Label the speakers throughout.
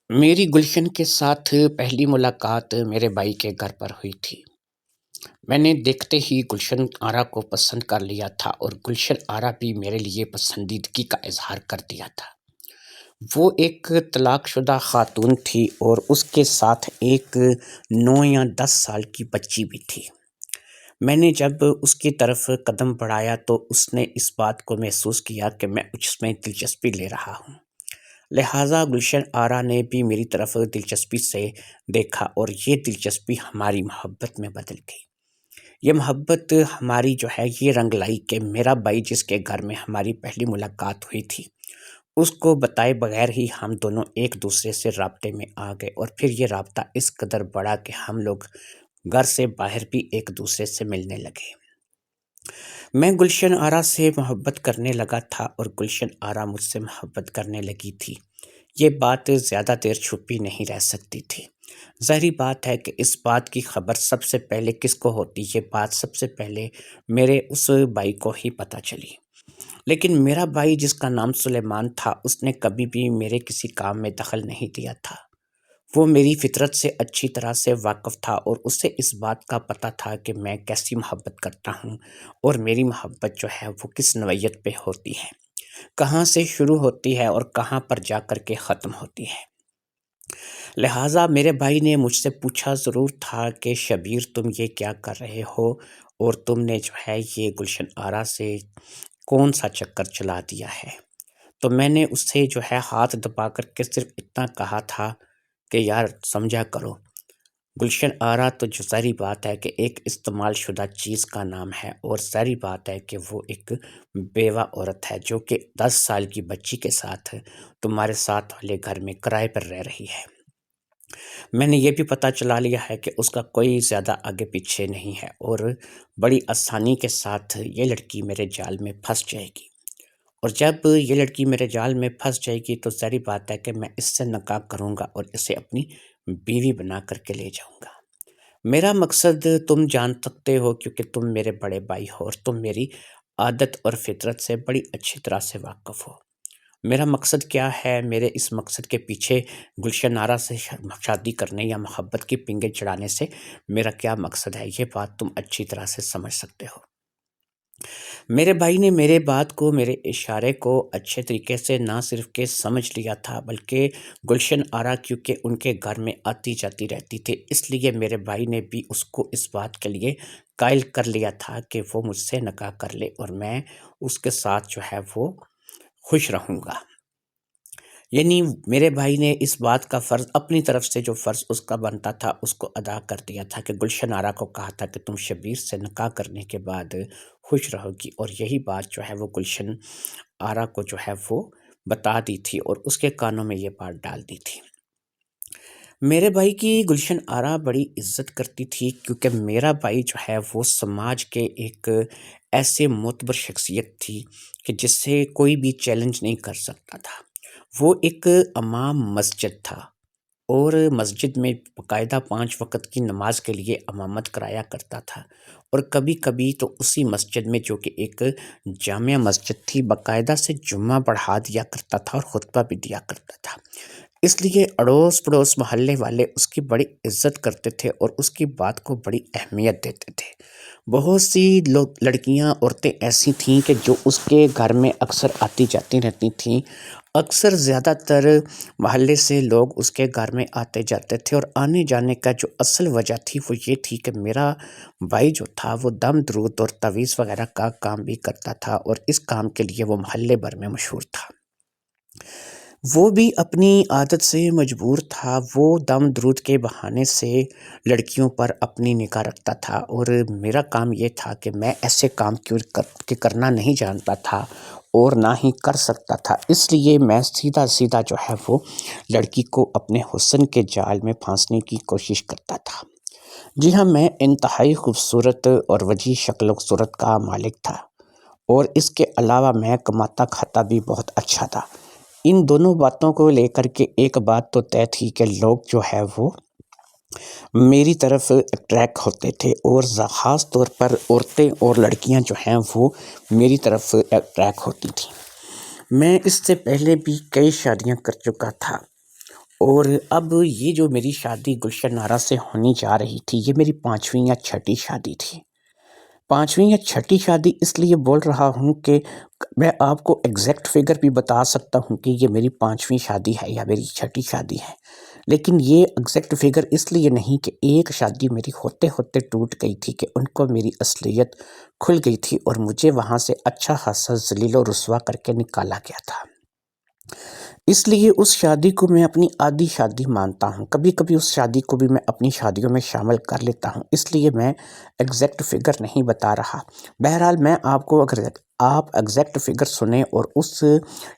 Speaker 1: میری گلشن کے ساتھ پہلی ملاقات میرے بھائی کے گھر پر ہوئی تھی۔ میں نے دیکھتے ہی گلشن آرا کو پسند کر لیا تھا اور گلشن آرا بھی میرے لیے پسندیدگی کا اظہار کر دیا تھا۔ وہ ایک طلاق شدہ خاتون تھی اور اس کے ساتھ ایک 9 یا 10 سال کی بچی بھی تھی۔ میں نے جب اس کی طرف قدم بڑھایا تو اس نے اس بات کو محسوس کیا کہ میں اس میں دلچسپی لے رہا ہوں، لہٰذا گلشن آرا نے بھی میری طرف دلچسپی سے دیکھا اور یہ دلچسپی ہماری محبت میں بدل گئی۔ یہ محبت ہماری یہ رنگ لائی کہ میرا بھائی جس کے گھر میں ہماری پہلی ملاقات ہوئی تھی، اس کو بتائے بغیر ہی ہم دونوں ایک دوسرے سے رابطے میں آ گئے اور پھر یہ رابطہ اس قدر بڑھا کہ ہم لوگ گھر سے باہر بھی ایک دوسرے سے ملنے لگے۔ میں گلشن آرا سے محبت کرنے لگا تھا اور گلشن آرا مجھ سے محبت کرنے لگی تھی۔ یہ بات زیادہ دیر چھپی نہیں رہ سکتی تھی۔ ظاہری بات ہے کہ اس بات کی خبر سب سے پہلے کس کو ہوتی؟ یہ بات سب سے پہلے میرے اس بھائی کو ہی پتہ چلی۔ لیکن میرا بھائی جس کا نام سلیمان تھا، اس نے کبھی بھی میرے کسی کام میں دخل نہیں دیا تھا۔ وہ میری فطرت سے اچھی طرح سے واقف تھا اور اسے اس بات کا پتہ تھا کہ میں کیسی محبت کرتا ہوں اور میری محبت وہ کس نوعیت پہ ہوتی ہے، کہاں سے شروع ہوتی ہے اور کہاں پر جا کر کے ختم ہوتی ہے۔ لہٰذا میرے بھائی نے مجھ سے پوچھا ضرور تھا کہ شبیر تم یہ کیا کر رہے ہو اور تم نے یہ گلشن آرا سے کون سا چکر چلا دیا ہے؟ تو میں نے اس سے ہاتھ دبا کر کے صرف اتنا کہا تھا کہ یار سمجھا کرو، گلشن آرا تو ظاہری بات ہے کہ ایک استعمال شدہ چیز کا نام ہے اور ظاہری بات ہے کہ وہ ایک بیوہ عورت ہے جو کہ 10 سال کی بچی کے ساتھ تمہارے ساتھ والے گھر میں کرائے پر رہ رہی ہے۔ میں نے یہ بھی پتہ چلا لیا ہے کہ اس کا کوئی زیادہ آگے پیچھے نہیں ہے اور بڑی آسانی کے ساتھ یہ لڑکی میرے جال میں پھنس جائے گی، اور جب یہ لڑکی میرے جال میں پھنس جائے گی تو ظاہری بات ہے کہ میں اس سے نکاح کروں گا اور اسے اپنی بیوی بنا کر کے لے جاؤں گا۔ میرا مقصد تم جان سکتے ہو کیونکہ تم میرے بڑے بھائی ہو اور تم میری عادت اور فطرت سے بڑی اچھی طرح سے واقف ہو۔ میرا مقصد کیا ہے؟ میرے اس مقصد کے پیچھے گلشن آرا سے شادی کرنے یا محبت کی پنگیں چڑھانے سے میرا کیا مقصد ہے، یہ بات تم اچھی طرح سے سمجھ سکتے ہو۔ میرے بھائی نے میرے بات کو، میرے اشارے کو اچھے طریقے سے نہ صرف کہ سمجھ لیا تھا بلکہ گلشن آرا کیونکہ ان کے گھر میں آتی جاتی رہتی تھی، اس لیے میرے بھائی نے بھی اس کو اس بات کے لیے قائل کر لیا تھا کہ وہ مجھ سے نکاح کر لے اور میں اس کے ساتھ وہ خوش رہوں گا۔ یعنی میرے بھائی نے اس بات کا فرض اپنی طرف سے جو فرض اس کا بنتا تھا اس کو ادا کر دیا تھا کہ گلشن آرا کو کہا تھا کہ تم شبیر سے نکاح کرنے کے بعد خوش رہو گی، اور یہی بات وہ گلشن آرا کو وہ بتا دی تھی اور اس کے کانوں میں یہ بات ڈال دی تھی۔ میرے بھائی کی گلشن آرا بڑی عزت کرتی تھی کیونکہ میرا بھائی وہ سماج کے ایک ایسے معتبر شخصیت تھی کہ جس سے کوئی بھی چیلنج نہیں کر سکتا تھا۔ وہ ایک امام مسجد تھا اور مسجد میں باقاعدہ 5 وقت کی نماز کے لیے امامت کرایا کرتا تھا، اور کبھی کبھی تو اسی مسجد میں جو کہ ایک جامع مسجد تھی باقاعدہ سے جمعہ پڑھا دیا کرتا تھا اور خطبہ بھی دیا کرتا تھا۔ اس لیے اڑوس پڑوس محلے والے اس کی بڑی عزت کرتے تھے اور اس کی بات کو بڑی اہمیت دیتے تھے۔ بہت سی لڑکیاں، عورتیں ایسی تھیں کہ جو اس کے گھر میں اکثر آتی جاتی رہتی تھیں۔ اکثر زیادہ تر محلے سے لوگ اس کے گھر میں آتے جاتے تھے، اور آنے جانے کا جو اصل وجہ تھی وہ یہ تھی کہ میرا بھائی جو تھا وہ دم درود اور تعویذ وغیرہ کا کام بھی کرتا تھا اور اس کام کے لیے وہ محلے بھر میں مشہور تھا۔ وہ بھی اپنی عادت سے مجبور تھا، وہ دم درود کے بہانے سے لڑکیوں پر اپنی نگاہ رکھتا تھا، اور میرا کام یہ تھا کہ میں ایسے کام کرنا نہیں جانتا تھا اور نہ ہی کر سکتا تھا، اس لیے میں سیدھا سیدھا وہ لڑکی کو اپنے حسن کے جال میں پھانسنے کی کوشش کرتا تھا۔ جی ہاں، میں انتہائی خوبصورت اور وجیح شکل و صورت کا مالک تھا، اور اس کے علاوہ میں کماتا کھاتا بھی بہت اچھا تھا۔ ان دونوں باتوں کو لے کر کے ایک بات تو طے تھی کہ لوگ وہ میری طرف اٹریکٹ ہوتے تھے، اور خاص طور پر عورتیں اور لڑکیاں وہ میری طرف اٹریکٹ ہوتی تھیں۔ میں اس سے پہلے بھی کئی شادیاں کر چکا تھا اور اب یہ جو میری شادی گلشن آرا سے ہونی جا رہی تھی، یہ میری 5ویں یا 6ٹھی شادی تھی۔ 5ویں یا 6ٹھی شادی اس لیے بول رہا ہوں کہ میں آپ کو ایگزیکٹ فگر بھی بتا سکتا ہوں کہ یہ میری 5ویں شادی ہے یا میری 6ٹھی شادی ہے، لیکن یہ ایگزیکٹ فگر اس لیے نہیں کہ ایک شادی میری ہوتے ہوتے ٹوٹ گئی تھی کہ ان کو میری اصلیت کھل گئی تھی اور مجھے وہاں سے اچھا خاصا ذلیل و رسوا کر کے نکالا گیا تھا۔ اس لیے اس شادی کو میں اپنی آدھی شادی مانتا ہوں، کبھی کبھی اس شادی کو بھی میں اپنی شادیوں میں شامل کر لیتا ہوں، اس لیے میں ایگزیکٹ فگر نہیں بتا رہا۔ بہرحال میں آپ کو اگر آپ ایگزیکٹ فگر سنیں اور اس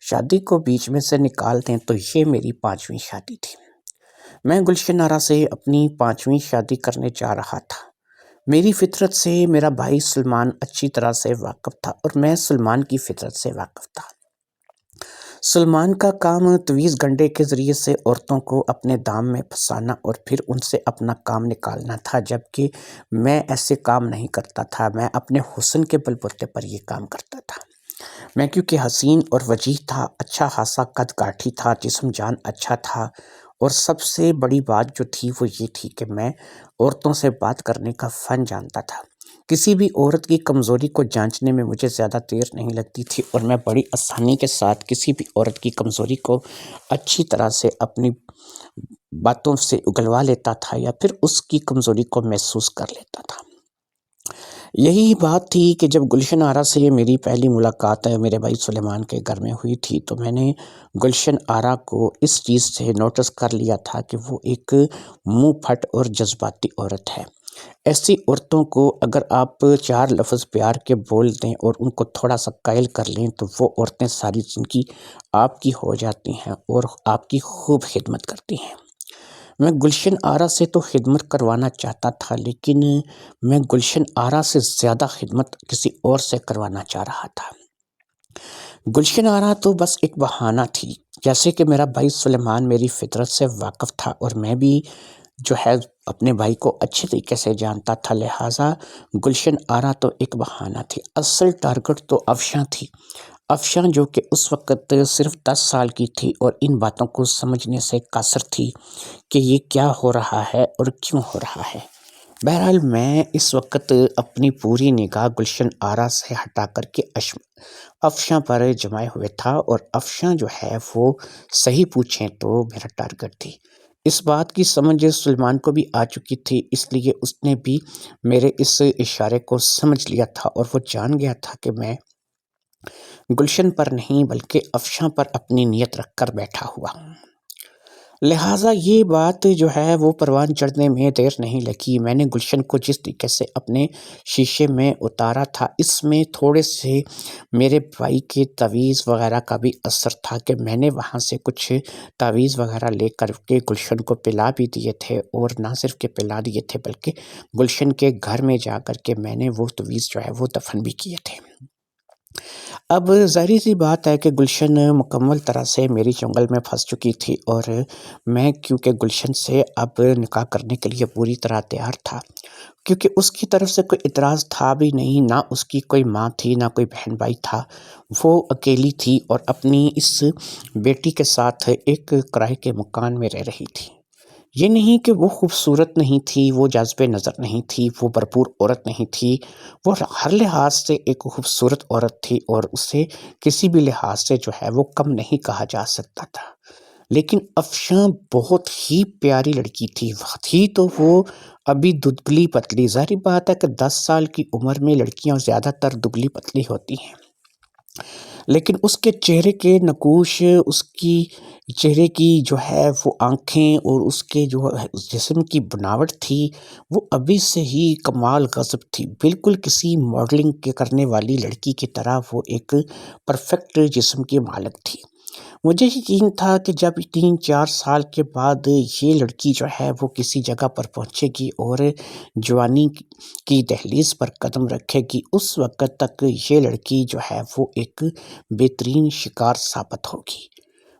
Speaker 1: شادی کو بیچ میں سے نکال دیں تو یہ میری 5ویں شادی تھی۔ میں گلشن آرا سے اپنی 5ویں شادی کرنے جا رہا تھا۔ میری فطرت سے میرا بھائی سلمان اچھی طرح سے واقف تھا اور میں سلمان کی فطرت سے واقف تھا۔ سلمان کا کام تویز گنڈے کے ذریعے سے عورتوں کو اپنے دام میں پھنسانا اور پھر ان سے اپنا کام نکالنا تھا، جبکہ میں ایسے کام نہیں کرتا تھا۔ میں اپنے حسن کے بل بوتے پر یہ کام کرتا تھا۔ میں کیونکہ حسین اور وجیح تھا، اچھا خاصا قد کاٹھی تھا، جسم جان اچھا تھا، اور سب سے بڑی بات جو تھی وہ یہ تھی کہ میں عورتوں سے بات کرنے کا فن جانتا تھا۔ کسی بھی عورت کی کمزوری کو جانچنے میں مجھے زیادہ دیر نہیں لگتی تھی اور میں بڑی آسانی کے ساتھ کسی بھی عورت کی کمزوری کو اچھی طرح سے اپنی باتوں سے اگلوا لیتا تھا یا پھر اس کی کمزوری کو محسوس کر لیتا تھا۔ یہی بات تھی کہ جب گلشن آرا سے میری پہلی ملاقات میرے بھائی سلیمان کے گھر میں ہوئی تھی تو میں نے گلشن آرا کو اس چیز سے نوٹس کر لیا تھا کہ وہ ایک منہ پھٹ اور جذباتی عورت ہے۔ ایسی عورتوں کو اگر آپ 4 لفظ پیار کے بول دیں اور ان کو تھوڑا سا قائل کر لیں تو وہ عورتیں ساری زندگی آپ کی ہو جاتی ہیں اور آپ کی خوب خدمت کرتی ہیں۔ میں گلشن آرا سے تو خدمت کروانا چاہتا تھا، لیکن میں گلشن آرا سے زیادہ خدمت کسی اور سے کروانا چاہ رہا تھا۔ گلشن آرا تو بس ایک بہانہ تھی، جیسے کہ میرا بھائی سلیمان میری فطرت سے واقف تھا اور میں بھی جو ہے اپنے بھائی کو اچھے طریقے سے جانتا تھا، لہٰذا گلشن آرا تو ایک بہانہ تھی۔ اصل ٹارگٹ تو افشاں تھی، افشاں جو کہ اس وقت صرف 10 سال کی تھی اور ان باتوں کو سمجھنے سے قاصر تھی کہ یہ کیا ہو رہا ہے اور کیوں ہو رہا ہے۔ بہرحال میں اس وقت اپنی پوری نگاہ گلشن آرا سے ہٹا کر کے افشاں پر جمائے ہوئے تھا، اور افشاں جو ہے وہ صحیح پوچھیں تو میرا ٹارگٹ تھی۔ اس بات کی سمجھ سلمان کو بھی آ چکی تھی، اس لیے اس نے بھی میرے اس اشارے کو سمجھ لیا تھا اور وہ جان گیا تھا کہ میں گلشن پر نہیں بلکہ افشاں پر اپنی نیت رکھ کر بیٹھا ہوا ہوں۔ لہٰذا یہ بات جو ہے وہ پروان چڑھنے میں دیر نہیں لگی۔ میں نے گلشن کو جس طریقے سے اپنے شیشے میں اتارا تھا، اس میں تھوڑے سے میرے بھائی کے تعویذ وغیرہ کا بھی اثر تھا کہ میں نے وہاں سے کچھ تعویذ وغیرہ لے کر کے گلشن کو پلا بھی دیے تھے، اور نہ صرف کہ پلا دیے تھے بلکہ گلشن کے گھر میں جا کر کے میں نے وہ تعویذ جو ہے وہ دفن بھی کیے تھے۔ اب ظاہری سی بات ہے کہ گلشن مکمل طرح سے میری چنگل میں پھنس چکی تھی، اور میں کیونکہ گلشن سے اب نکاح کرنے کے لیے پوری طرح تیار تھا، کیونکہ اس کی طرف سے کوئی اعتراض تھا بھی نہیں، نہ اس کی کوئی ماں تھی نہ کوئی بہن بھائی تھا، وہ اکیلی تھی اور اپنی اس بیٹی کے ساتھ ایک کرائے کے مکان میں رہ رہی تھی۔ یہ نہیں کہ وہ خوبصورت نہیں تھی، وہ جاذب نظر نہیں تھی، وہ بھرپور عورت نہیں تھی، وہ ہر لحاظ سے ایک خوبصورت عورت تھی اور اسے کسی بھی لحاظ سے جو ہے وہ کم نہیں کہا جا سکتا تھا۔ لیکن افشاں بہت ہی پیاری لڑکی تھی تو وہ ابھی دبلی پتلی، ظاہری بات ہے کہ 10 سال کی عمر میں لڑکیاں زیادہ تر دبلی پتلی ہوتی ہیں، لیکن اس کے چہرے کے نقوش، اس کی چہرے کی جو ہے وہ آنکھیں اور اس کے جو جسم کی بناوٹ تھی وہ ابھی سے ہی کمال غضب تھی، بالکل کسی ماڈلنگ کرنے والی لڑکی کی طرح وہ ایک پرفیکٹ جسم کی مالک تھی۔ مجھے یقین تھا کہ جب 3-4 سال کے بعد یہ لڑکی جو ہے وہ کسی جگہ پر پہنچے گی اور جوانی کی دہلیز پر قدم رکھے گی، اس وقت تک یہ لڑکی جو ہے وہ ایک بہترین شکار ثابت ہوگی۔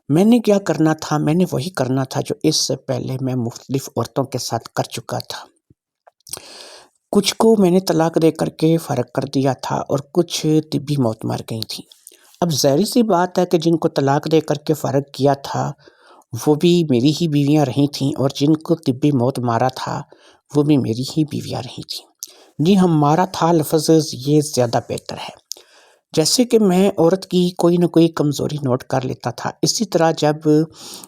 Speaker 1: میں نے کیا کرنا تھا؟ میں نے وہی کرنا تھا جو اس سے پہلے میں مختلف عورتوں کے ساتھ کر چکا تھا۔ کچھ کو میں نے طلاق دے کر کے فارغ کر دیا تھا اور کچھ طبی موت مر گئی تھیں۔ اب ظاہری سی بات ہے کہ جن کو طلاق دے کر کے فارغ کیا تھا وہ بھی میری ہی بیویاں رہی تھیں، اور جن کو طبی موت مارا تھا وہ بھی میری ہی بیویاں رہی تھیں۔ جی ہم مارا تھا لفظ یہ زیادہ بہتر ہے۔ جیسے کہ میں عورت کی کوئی نہ کوئی کمزوری نوٹ کر لیتا تھا، اسی طرح جب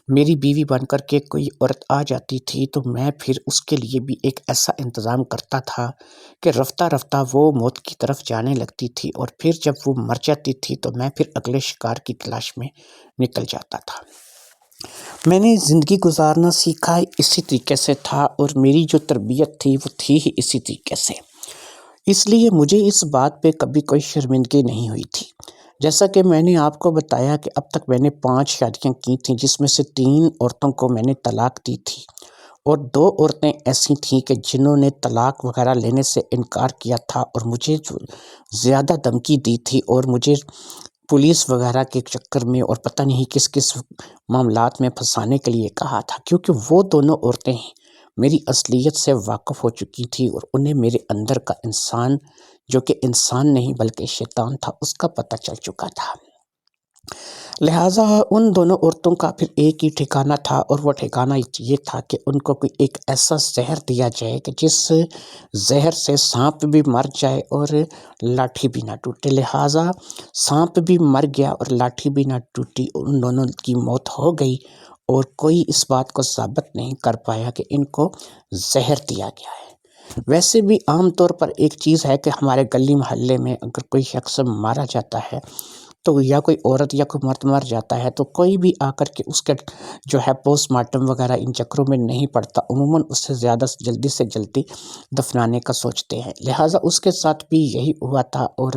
Speaker 1: میری بیوی بن کر کے کوئی عورت آ جاتی تھی تو میں پھر اس کے لیے بھی ایک ایسا انتظام کرتا تھا کہ رفتہ رفتہ وہ موت کی طرف جانے لگتی تھی، اور پھر جب وہ مر جاتی تھی تو میں پھر اگلے شکار کی تلاش میں نکل جاتا تھا۔ میں نے زندگی گزارنا سیکھا اسی طریقے سے تھا، اور میری جو تربیت تھی وہ تھی ہی اسی طریقے سے، اس لیے مجھے اس بات پہ کبھی کوئی شرمندگی نہیں ہوئی تھی۔ جیسا کہ میں نے آپ کو بتایا کہ اب تک میں نے 5 شادیاں کی تھیں، جس میں سے 3 عورتوں کو میں نے طلاق دی تھی، اور 2 عورتیں ایسی تھیں کہ جنہوں نے طلاق وغیرہ لینے سے انکار کیا تھا، اور مجھے زیادہ دھمکی دی تھی، اور مجھے پولیس وغیرہ کے چکر میں اور پتہ نہیں کس کس معاملات میں پھنسانے کے لیے کہا تھا، کیونکہ وہ دونوں عورتیں میری اصلیت سے واقف ہو چکی تھی، اور انہیں میرے اندر کا انسان جو کہ انسان نہیں بلکہ شیطان تھا اس کا پتہ چل چکا تھا۔ لہٰذا ان دونوں عورتوں کا پھر ایک ہی ٹھکانہ تھا، اور وہ ٹھکانہ یہ تھا کہ ان کو کوئی ایک ایسا زہر دیا جائے کہ جس زہر سے سانپ بھی مر جائے اور لاٹھی بھی نہ ٹوٹے۔ لہٰذا سانپ بھی مر گیا اور لاٹھی بھی نہ ٹوٹی، ان دونوں کی موت ہو گئی، اور کوئی اس بات کو ثابت نہیں کر پایا کہ ان کو زہر دیا گیا ہے۔ ویسے بھی عام طور پر ایک چیز ہے کہ ہمارے گلی محلے میں اگر کوئی شخص مارا جاتا ہے تو یا کوئی عورت یا کوئی مرد مر جاتا ہے تو کوئی بھی آ کر کے اس کے جو ہے پوسٹ مارٹم وغیرہ ان چکروں میں نہیں پڑتا، عموماً اس سے زیادہ سے جلدی دفنانے کا سوچتے ہیں۔ لہٰذا اس کے ساتھ بھی یہی ہوا تھا، اور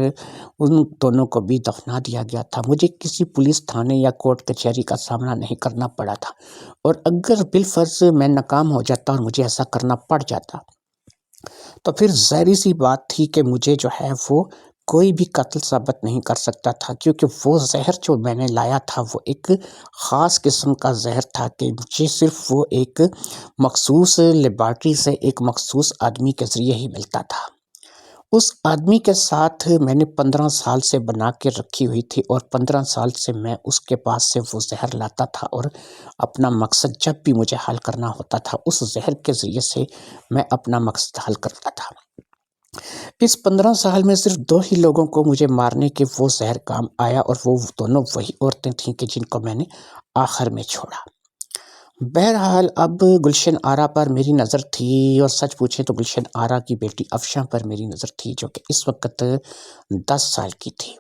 Speaker 1: ان دونوں کو بھی دفنا دیا گیا تھا۔ مجھے کسی پولیس تھانے یا کورٹ کچہری کا سامنا نہیں کرنا پڑا تھا، اور اگر بالفرض میں ناکام ہو جاتا اور مجھے ایسا کرنا پڑ جاتا تو پھر ظاہری سی بات تھی کہ مجھے جو ہے وہ کوئی بھی قتل ثابت نہیں کر سکتا تھا، کیونکہ وہ زہر جو میں نے لایا تھا وہ ایک خاص قسم کا زہر تھا کہ مجھے صرف وہ ایک مخصوص لیبارٹری سے ایک مخصوص آدمی کے ذریعے ہی ملتا تھا۔ اس آدمی کے ساتھ میں نے 15 سال سے بنا کے رکھی ہوئی تھی، اور 15 سال سے میں اس کے پاس سے وہ زہر لاتا تھا، اور اپنا مقصد جب بھی مجھے حل کرنا ہوتا تھا اس زہر کے ذریعے سے میں اپنا مقصد حل کرتا تھا۔ اس 15 سال میں صرف 2 ہی لوگوں کو مجھے مارنے کے وہ زہر کام آیا، اور وہ دونوں وہی عورتیں تھیں کہ جن کو میں نے آخر میں چھوڑا۔ بہرحال اب گلشن آرا پر میری نظر تھی، اور سچ پوچھیں تو گلشن آرا کی بیٹی افشاں پر میری نظر تھی، جو کہ اس وقت 10 سال کی تھی۔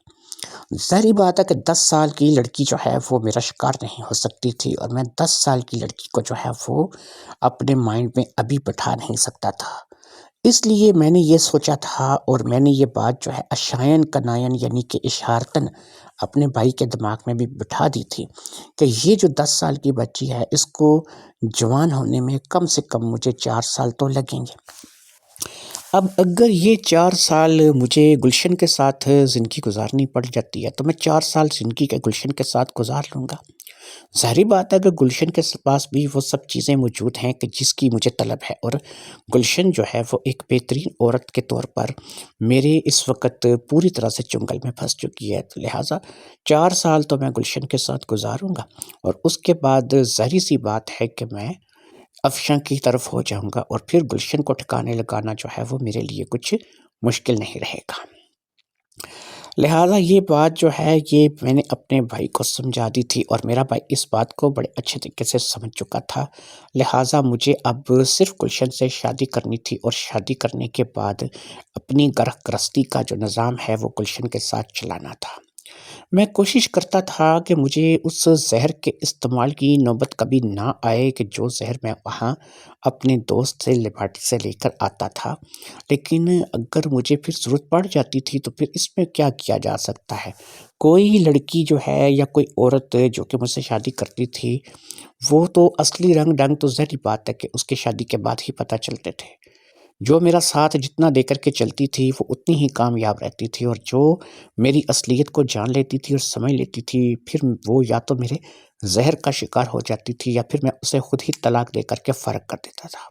Speaker 1: ظاہری بات ہے کہ 10 سال کی لڑکی جو ہے وہ میرا شکار نہیں ہو سکتی تھی، اور میں 10 سال کی لڑکی کو جو ہے وہ اپنے مائنڈ میں ابھی بٹھا نہیں سکتا تھا۔ اس لیے میں نے یہ سوچا تھا، اور میں نے یہ بات جو ہے اشائن کنائن یعنی کہ اشارتاً اپنے بھائی کے دماغ میں بھی بٹھا دی تھی کہ یہ جو 10 سال کی بچی ہے اس کو جوان ہونے میں کم سے کم مجھے 4 سال تو لگیں گے۔ اب اگر یہ 4 سال مجھے گلشن کے ساتھ زندگی گزارنی پڑ جاتی ہے تو میں 4 سال زندگی کے گلشن کے ساتھ گزار لوں گا۔ ظاہری بات ہے کہ گلشن کے پاس بھی وہ سب چیزیں موجود ہیں کہ جس کی مجھے طلب ہے، اور گلشن جو ہے وہ ایک بہترین عورت کے طور پر میرے اس وقت پوری طرح سے چنگل میں پھنس چکی ہے، تو لہٰذا 4 سال تو میں گلشن کے ساتھ گزاروں گا، اور اس کے بعد ظاہری سی بات ہے کہ میں افشاں کی طرف ہو جاؤں گا، اور پھر گلشن کو ٹھکانے لگانا جو ہے وہ میرے لیے کچھ مشکل نہیں رہے گا۔ لہٰذا یہ بات جو ہے یہ میں نے اپنے بھائی کو سمجھا دی تھی، اور میرا بھائی اس بات کو بڑے اچھے طریقے سے سمجھ چکا تھا۔ لہٰذا مجھے اب صرف گلشن سے شادی کرنی تھی، اور شادی کرنے کے بعد اپنی گرہ گرستی کا جو نظام ہے وہ گلشن کے ساتھ چلانا تھا۔ میں کوشش کرتا تھا کہ مجھے اس زہر کے استعمال کی نوبت کبھی نہ آئے کہ جو زہر میں وہاں اپنے دوست سے لیبارٹری سے لے کر آتا تھا، لیکن اگر مجھے پھر ضرورت پڑ جاتی تھی تو پھر اس میں کیا کیا جا سکتا ہے۔ کوئی لڑکی جو ہے یا کوئی عورت جو کہ مجھ سے شادی کرتی تھی وہ تو اصلی رنگ ڈھنگ تو ظاہری بات ہے کہ اس کی شادی کے بعد ہی پتہ چلتے تھے۔ جو میرا ساتھ جتنا دے کر کے چلتی تھی وہ اتنی ہی کامیاب رہتی تھی، اور جو میری اصلیت کو جان لیتی تھی اور سمجھ لیتی تھی پھر وہ یا تو میرے زہر کا شکار ہو جاتی تھی، یا پھر میں اسے خود ہی طلاق دے کر کے فرق کر دیتا تھا۔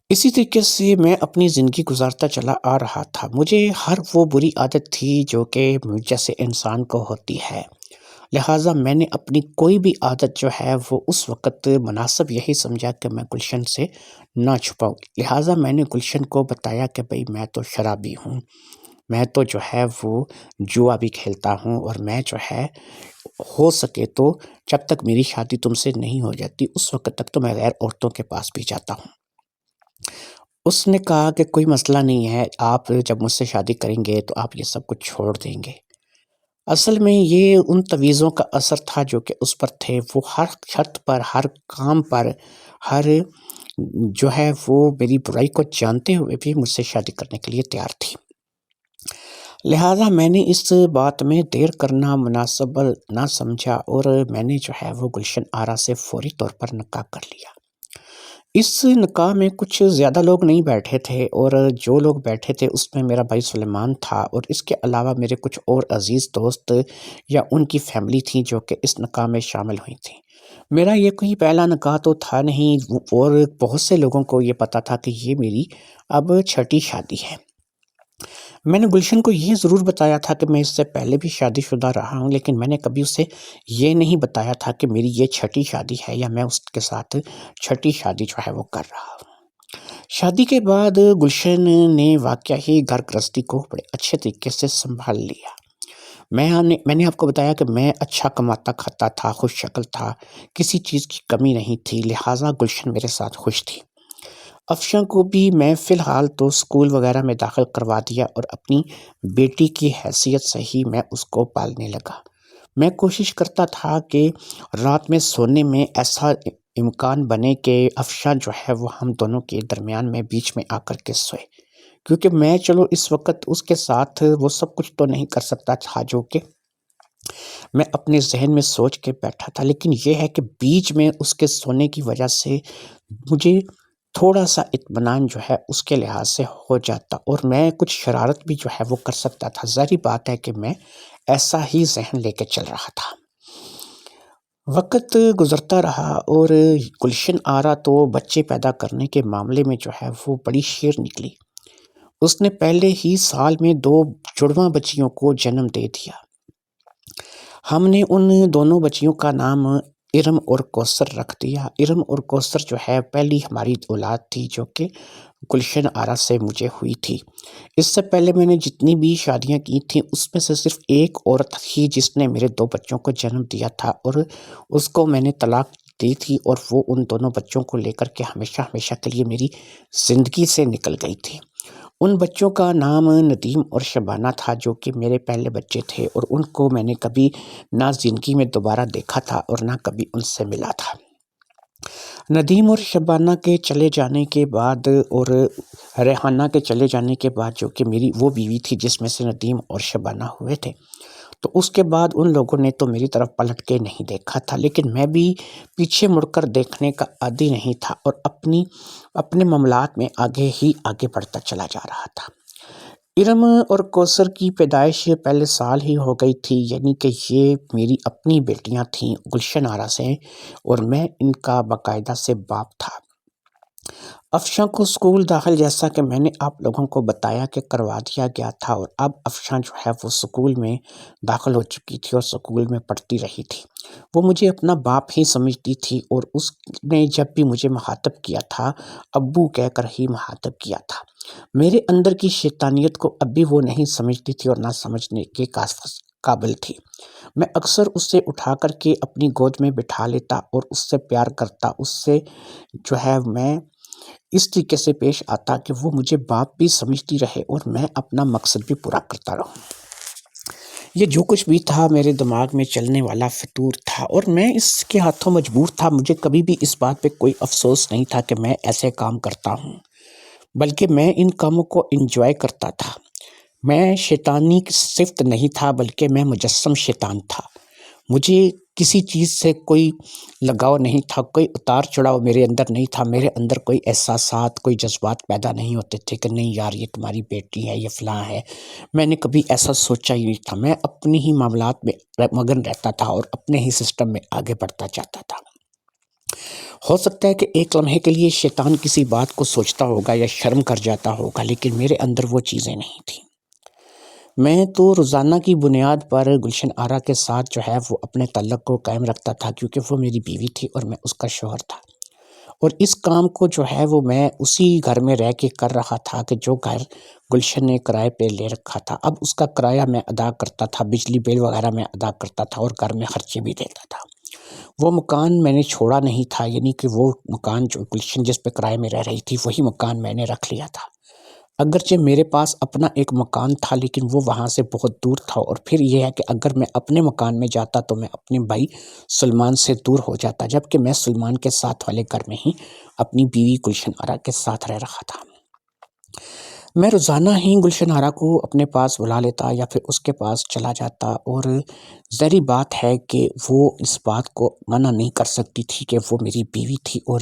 Speaker 1: اسی طریقے سے میں اپنی زندگی گزارتا چلا آ رہا تھا۔ مجھے ہر وہ بری عادت تھی جو کہ مجھ جیسے انسان کو ہوتی ہے، لہٰذا میں نے اپنی کوئی بھی عادت جو ہے وہ اس وقت مناسب یہی سمجھا کہ میں گلشن سے نہ چھپاؤں. لہٰذا میں نے گلشن کو بتایا کہ بھئی میں تو شرابی ہوں، میں تو جو ہے وہ جوا بھی کھیلتا ہوں، اور میں جو ہے ہو سکے تو جب تک میری شادی تم سے نہیں ہو جاتی اس وقت تک تو میں غیر عورتوں کے پاس بھی جاتا ہوں. اس نے کہا کہ کوئی مسئلہ نہیں ہے، آپ جب مجھ سے شادی کریں گے تو آپ یہ سب کچھ چھوڑ دیں گے. اصل میں یہ ان تویزوں کا اثر تھا جو کہ اس پر تھے. وہ ہر شرط پر، ہر کام پر، ہر جو ہے وہ میری برائی کو جانتے ہوئے بھی مجھ سے شادی کرنے کے لیے تیار تھی. لہٰذا میں نے اس بات میں دیر کرنا مناسب نہ سمجھا، اور میں نے جو ہے وہ گلشن آرا سے فوری طور پر نکاح کر لیا. اس نکاح میں کچھ زیادہ لوگ نہیں بیٹھے تھے، اور جو لوگ بیٹھے تھے اس میں میرا بھائی سلیمان تھا، اور اس کے علاوہ میرے کچھ اور عزیز دوست یا ان کی فیملی تھیں جو کہ اس نکاح میں شامل ہوئی تھیں. میرا یہ کوئی پہلا نکاح تو تھا نہیں، اور بہت سے لوگوں کو یہ پتہ تھا کہ یہ میری اب چھٹی شادی ہے. میں نے گلشن کو یہ ضرور بتایا تھا کہ میں اس سے پہلے بھی شادی شدہ رہا ہوں، لیکن میں نے کبھی اسے یہ نہیں بتایا تھا کہ میری یہ چھٹی شادی ہے یا میں اس کے ساتھ چھٹی شادی جو ہے وہ کر رہا ہوں. شادی کے بعد گلشن نے واقعہ ہی گھر گرہستی کو بڑے اچھے طریقے سے سنبھال لیا. میں نے آپ کو بتایا کہ میں اچھا کماتا کھاتا تھا، خوش شکل تھا، کسی چیز کی کمی نہیں تھی، لہٰذا گلشن میرے ساتھ خوش تھی. افشاں کو بھی میں فی الحال تو اسکول وغیرہ میں داخل کروا دیا، اور اپنی بیٹی کی حیثیت سے ہی میں اس کو پالنے لگا. میں کوشش کرتا تھا کہ رات میں سونے میں ایسا امکان بنے کہ افشاں جو ہے وہ ہم دونوں کے درمیان میں بیچ میں آ کر کے سوئے، کیونکہ میں چلو اس وقت اس کے ساتھ وہ سب کچھ تو نہیں کر سکتا تھا جو کہ میں اپنے ذہن میں سوچ کے بیٹھا تھا، لیکن یہ ہے کہ بیچ میں اس کے سونے کی وجہ سے مجھے تھوڑا سا اطمینان جو ہے اس کے لحاظ سے ہو جاتا، اور میں کچھ شرارت بھی جو ہے وہ کر سکتا تھا. ظاہری بات ہے کہ میں ایسا ہی ذہن لے کے چل رہا تھا. وقت گزرتا رہا، اور گلشن آرا تو بچے پیدا کرنے کے معاملے میں جو ہے وہ بڑی شیر نکلی. اس نے پہلے ہی سال میں 2 جڑواں بچیوں کو جنم دے دیا. ہم نے ان دونوں بچیوں کا نام ارم اور کوثر رکھ دیا. ارم اور کوثر جو ہے پہلی ہماری اولاد تھی جو کہ گلشن آرا سے مجھے ہوئی تھی. اس سے پہلے میں نے جتنی بھی شادیاں کی تھیں اس میں سے صرف ایک عورت ہی جس نے میرے 2 بچوں کو جنم دیا تھا، اور اس کو میں نے طلاق دی تھی، اور وہ ان دونوں بچوں کو لے کر کے ہمیشہ ہمیشہ کے لیے میری زندگی سے نکل گئی تھی. ان بچوں کا نام ندیم اور شبانہ تھا جو کہ میرے پہلے بچے تھے، اور ان کو میں نے کبھی نہ زندگی میں دوبارہ دیکھا تھا اور نہ کبھی ان سے ملا تھا. ندیم اور شبانہ کے چلے جانے کے بعد، اور ریحانہ کے چلے جانے کے بعد جو کہ میری وہ بیوی تھی جس میں سے ندیم اور شبانہ ہوئے تھے، تو اس کے بعد ان لوگوں نے تو میری طرف پلٹ کے نہیں دیکھا تھا، لیکن میں بھی پیچھے مڑ کر دیکھنے کا عادی نہیں تھا، اور اپنے معاملات میں آگے ہی آگے بڑھتا چلا جا رہا تھا. ارم اور کوثر کی پیدائش پہلے سال ہی ہو گئی تھی، یعنی کہ یہ میری اپنی بیٹیاں تھیں گلشن آرا سے، اور میں ان کا باقاعدہ سے باپ تھا. افشاں کو اسکول داخل جیسا کہ میں نے آپ لوگوں کو بتایا کہ کروا دیا گیا تھا، اور اب افشاں جو ہے وہ اسکول میں داخل ہو چکی تھی اور اسکول میں پڑھتی رہی تھی. وہ مجھے اپنا باپ ہی سمجھتی تھی، اور اس نے جب بھی مجھے مخاطب کیا تھا ابو کہہ کر ہی مخاطب کیا تھا. میرے اندر کی شیطانیت کو اب بھی وہ نہیں سمجھتی تھی اور نہ سمجھنے کے قابل تھی. میں اکثر اسے اٹھا کر کے اپنی گود میں بٹھا لیتا اور اس سے پیار کرتا. اس سے جو ہے میں اس طریقے سے پیش آتا کہ وہ مجھے باپ بھی سمجھتی رہے اور میں اپنا مقصد بھی پورا کرتا رہوں. یہ جو کچھ بھی تھا میرے دماغ میں چلنے والا فطور تھا، اور میں اس کے ہاتھوں مجبور تھا. مجھے کبھی بھی اس بات پہ کوئی افسوس نہیں تھا کہ میں ایسے کام کرتا ہوں، بلکہ میں ان کاموں کو انجوائے کرتا تھا. میں شیطانی صفت نہیں تھا، بلکہ میں مجسم شیطان تھا. مجھے کسی چیز سے کوئی لگاؤ نہیں تھا، کوئی اتار چڑھاؤ میرے اندر نہیں تھا. میرے اندر کوئی احساسات، کوئی جذبات پیدا نہیں ہوتے تھے کہ نہیں یار یہ تمہاری بیٹی ہے، یہ فلاں ہے. میں نے کبھی ایسا سوچا ہی نہیں تھا. میں اپنی ہی معاملات میں مگن رہتا تھا اور اپنے ہی سسٹم میں آگے بڑھتا چاہتا تھا. ہو سکتا ہے کہ ایک لمحے کے لیے شیطان کسی بات کو سوچتا ہوگا یا شرم کر جاتا ہوگا، لیکن میرے اندر وہ چیزیں نہیں تھیں. میں تو روزانہ کی بنیاد پر گلشن آرا کے ساتھ جو ہے وہ اپنے تعلق کو قائم رکھتا تھا، کیونکہ وہ میری بیوی تھی اور میں اس کا شوہر تھا، اور اس کام کو جو ہے وہ میں اسی گھر میں رہ کے کر رہا تھا کہ جو گھر گلشن نے کرائے پہ لے رکھا تھا۔ اب اس کا کرایہ میں ادا کرتا تھا، بجلی بل وغیرہ میں ادا کرتا تھا اور گھر میں خرچے بھی دیتا تھا۔ وہ مکان میں نے چھوڑا نہیں تھا، یعنی کہ وہ مکان جو گلشن جس پہ کرائے میں رہ رہی تھی وہی مکان میں نے رکھ لیا تھا۔ اگرچہ میرے پاس اپنا ایک مکان تھا لیکن وہ وہاں سے بہت دور تھا، اور پھر یہ ہے کہ اگر میں اپنے مکان میں جاتا تو میں اپنے بھائی سلمان سے دور ہو جاتا، جبکہ میں سلمان کے ساتھ والے گھر میں ہی اپنی بیوی گلشن آرا کے ساتھ رہ رہا تھا۔ میں روزانہ ہی گلشن آرا کو اپنے پاس بلا لیتا یا پھر اس کے پاس چلا جاتا، اور ظاہری بات ہے کہ وہ اس بات کو منع نہیں کر سکتی تھی کہ وہ میری بیوی تھی، اور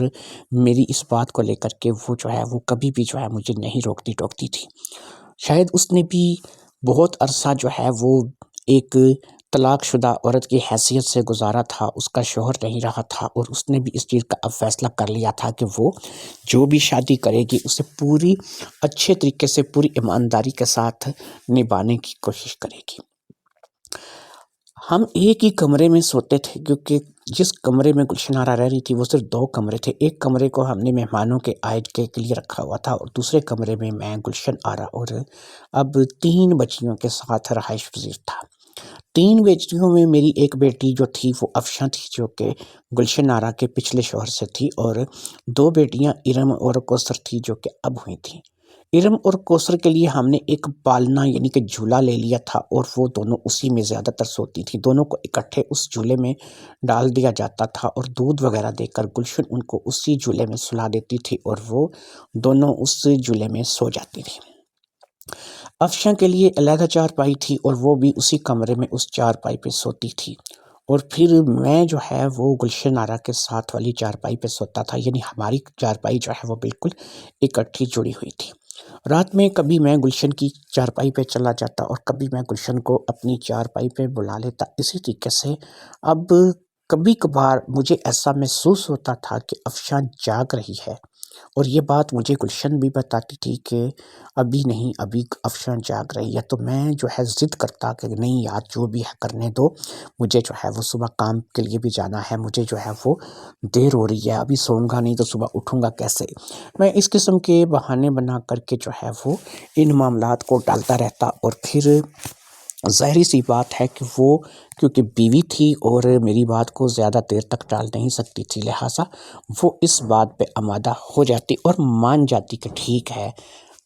Speaker 1: میری اس بات کو لے کر کے وہ جو ہے وہ کبھی بھی جو ہے مجھے نہیں روکتی ٹوکتی تھی۔ شاید اس نے بھی بہت عرصہ جو ہے وہ ایک طلاق شدہ عورت کی حیثیت سے گزارا تھا، اس کا شوہر نہیں رہا تھا، اور اس نے بھی اس چیز کا اب فیصلہ کر لیا تھا کہ وہ جو بھی شادی کرے گی اسے پوری اچھے طریقے سے پوری ایمانداری کے ساتھ نبھانے کی کوشش کرے گی۔ ہم ایک ہی کمرے میں سوتے تھے، کیونکہ جس کمرے میں گلشن آرا رہ رہی تھی وہ صرف 2 کمرے تھے۔ ایک کمرے کو ہم نے مہمانوں کے آئے کے لیے رکھا ہوا تھا، اور دوسرے کمرے میں میں، گلشن آرا اور اب 3 بچیوں کے ساتھ رہائش پذیر تھا۔ 3 بیٹیوں میں میری ایک بیٹی جو تھی وہ افشاں تھی، جو کہ گلشن آرا کے پچھلے شوہر سے تھی، اور 2 بیٹیاں ارم اور کوثر تھی جو کہ اب ہوئی تھیں۔ ارم اور کوثر کے لیے ہم نے ایک پالنا یعنی کہ جھولا لے لیا تھا، اور وہ دونوں اسی میں زیادہ تر سوتی تھی۔ دونوں کو اکٹھے اس جھولے میں ڈال دیا جاتا تھا، اور دودھ وغیرہ دے کر گلشن ان کو اسی جھولے میں سلا دیتی تھی، اور وہ دونوں اس جھولے میں سو جاتی تھی۔ افشاں کے لیے علیحدہ چارپائی تھی، اور وہ بھی اسی کمرے میں اس چارپائی پہ سوتی تھی، اور پھر میں جو ہے وہ گلشن آرا کے ساتھ والی چارپائی پہ سوتا تھا، یعنی ہماری چارپائی جو ہے وہ بالکل اکٹھی جڑی ہوئی تھی۔ رات میں کبھی میں گلشن کی چارپائی پہ چلا جاتا اور کبھی میں گلشن کو اپنی چارپائی پہ بلا لیتا۔ اسی طریقے سے اب کبھی کبھار مجھے ایسا محسوس ہوتا تھا کہ افشاں جاگ رہی ہے، اور یہ بات مجھے گلشن بھی بتاتی تھی کہ ابھی نہیں، ابھی افشاں جاگ رہی ہے، تو میں جو ہے ضد کرتا کہ نہیں یار، جو بھی ہے کرنے دو، مجھے جو ہے وہ صبح کام کے لیے بھی جانا ہے، مجھے جو ہے وہ دیر ہو رہی ہے، ابھی سوؤں گا نہیں تو صبح اٹھوں گا کیسے۔ میں اس قسم کے بہانے بنا کر کے جو ہے وہ ان معاملات کو ٹالتا رہتا، اور پھر ظاہری سی بات ہے کہ وہ کیونکہ بیوی تھی اور میری بات کو زیادہ دیر تک ٹال نہیں سکتی تھی، لہٰذا وہ اس بات پہ آمادہ ہو جاتی اور مان جاتی کہ ٹھیک ہے،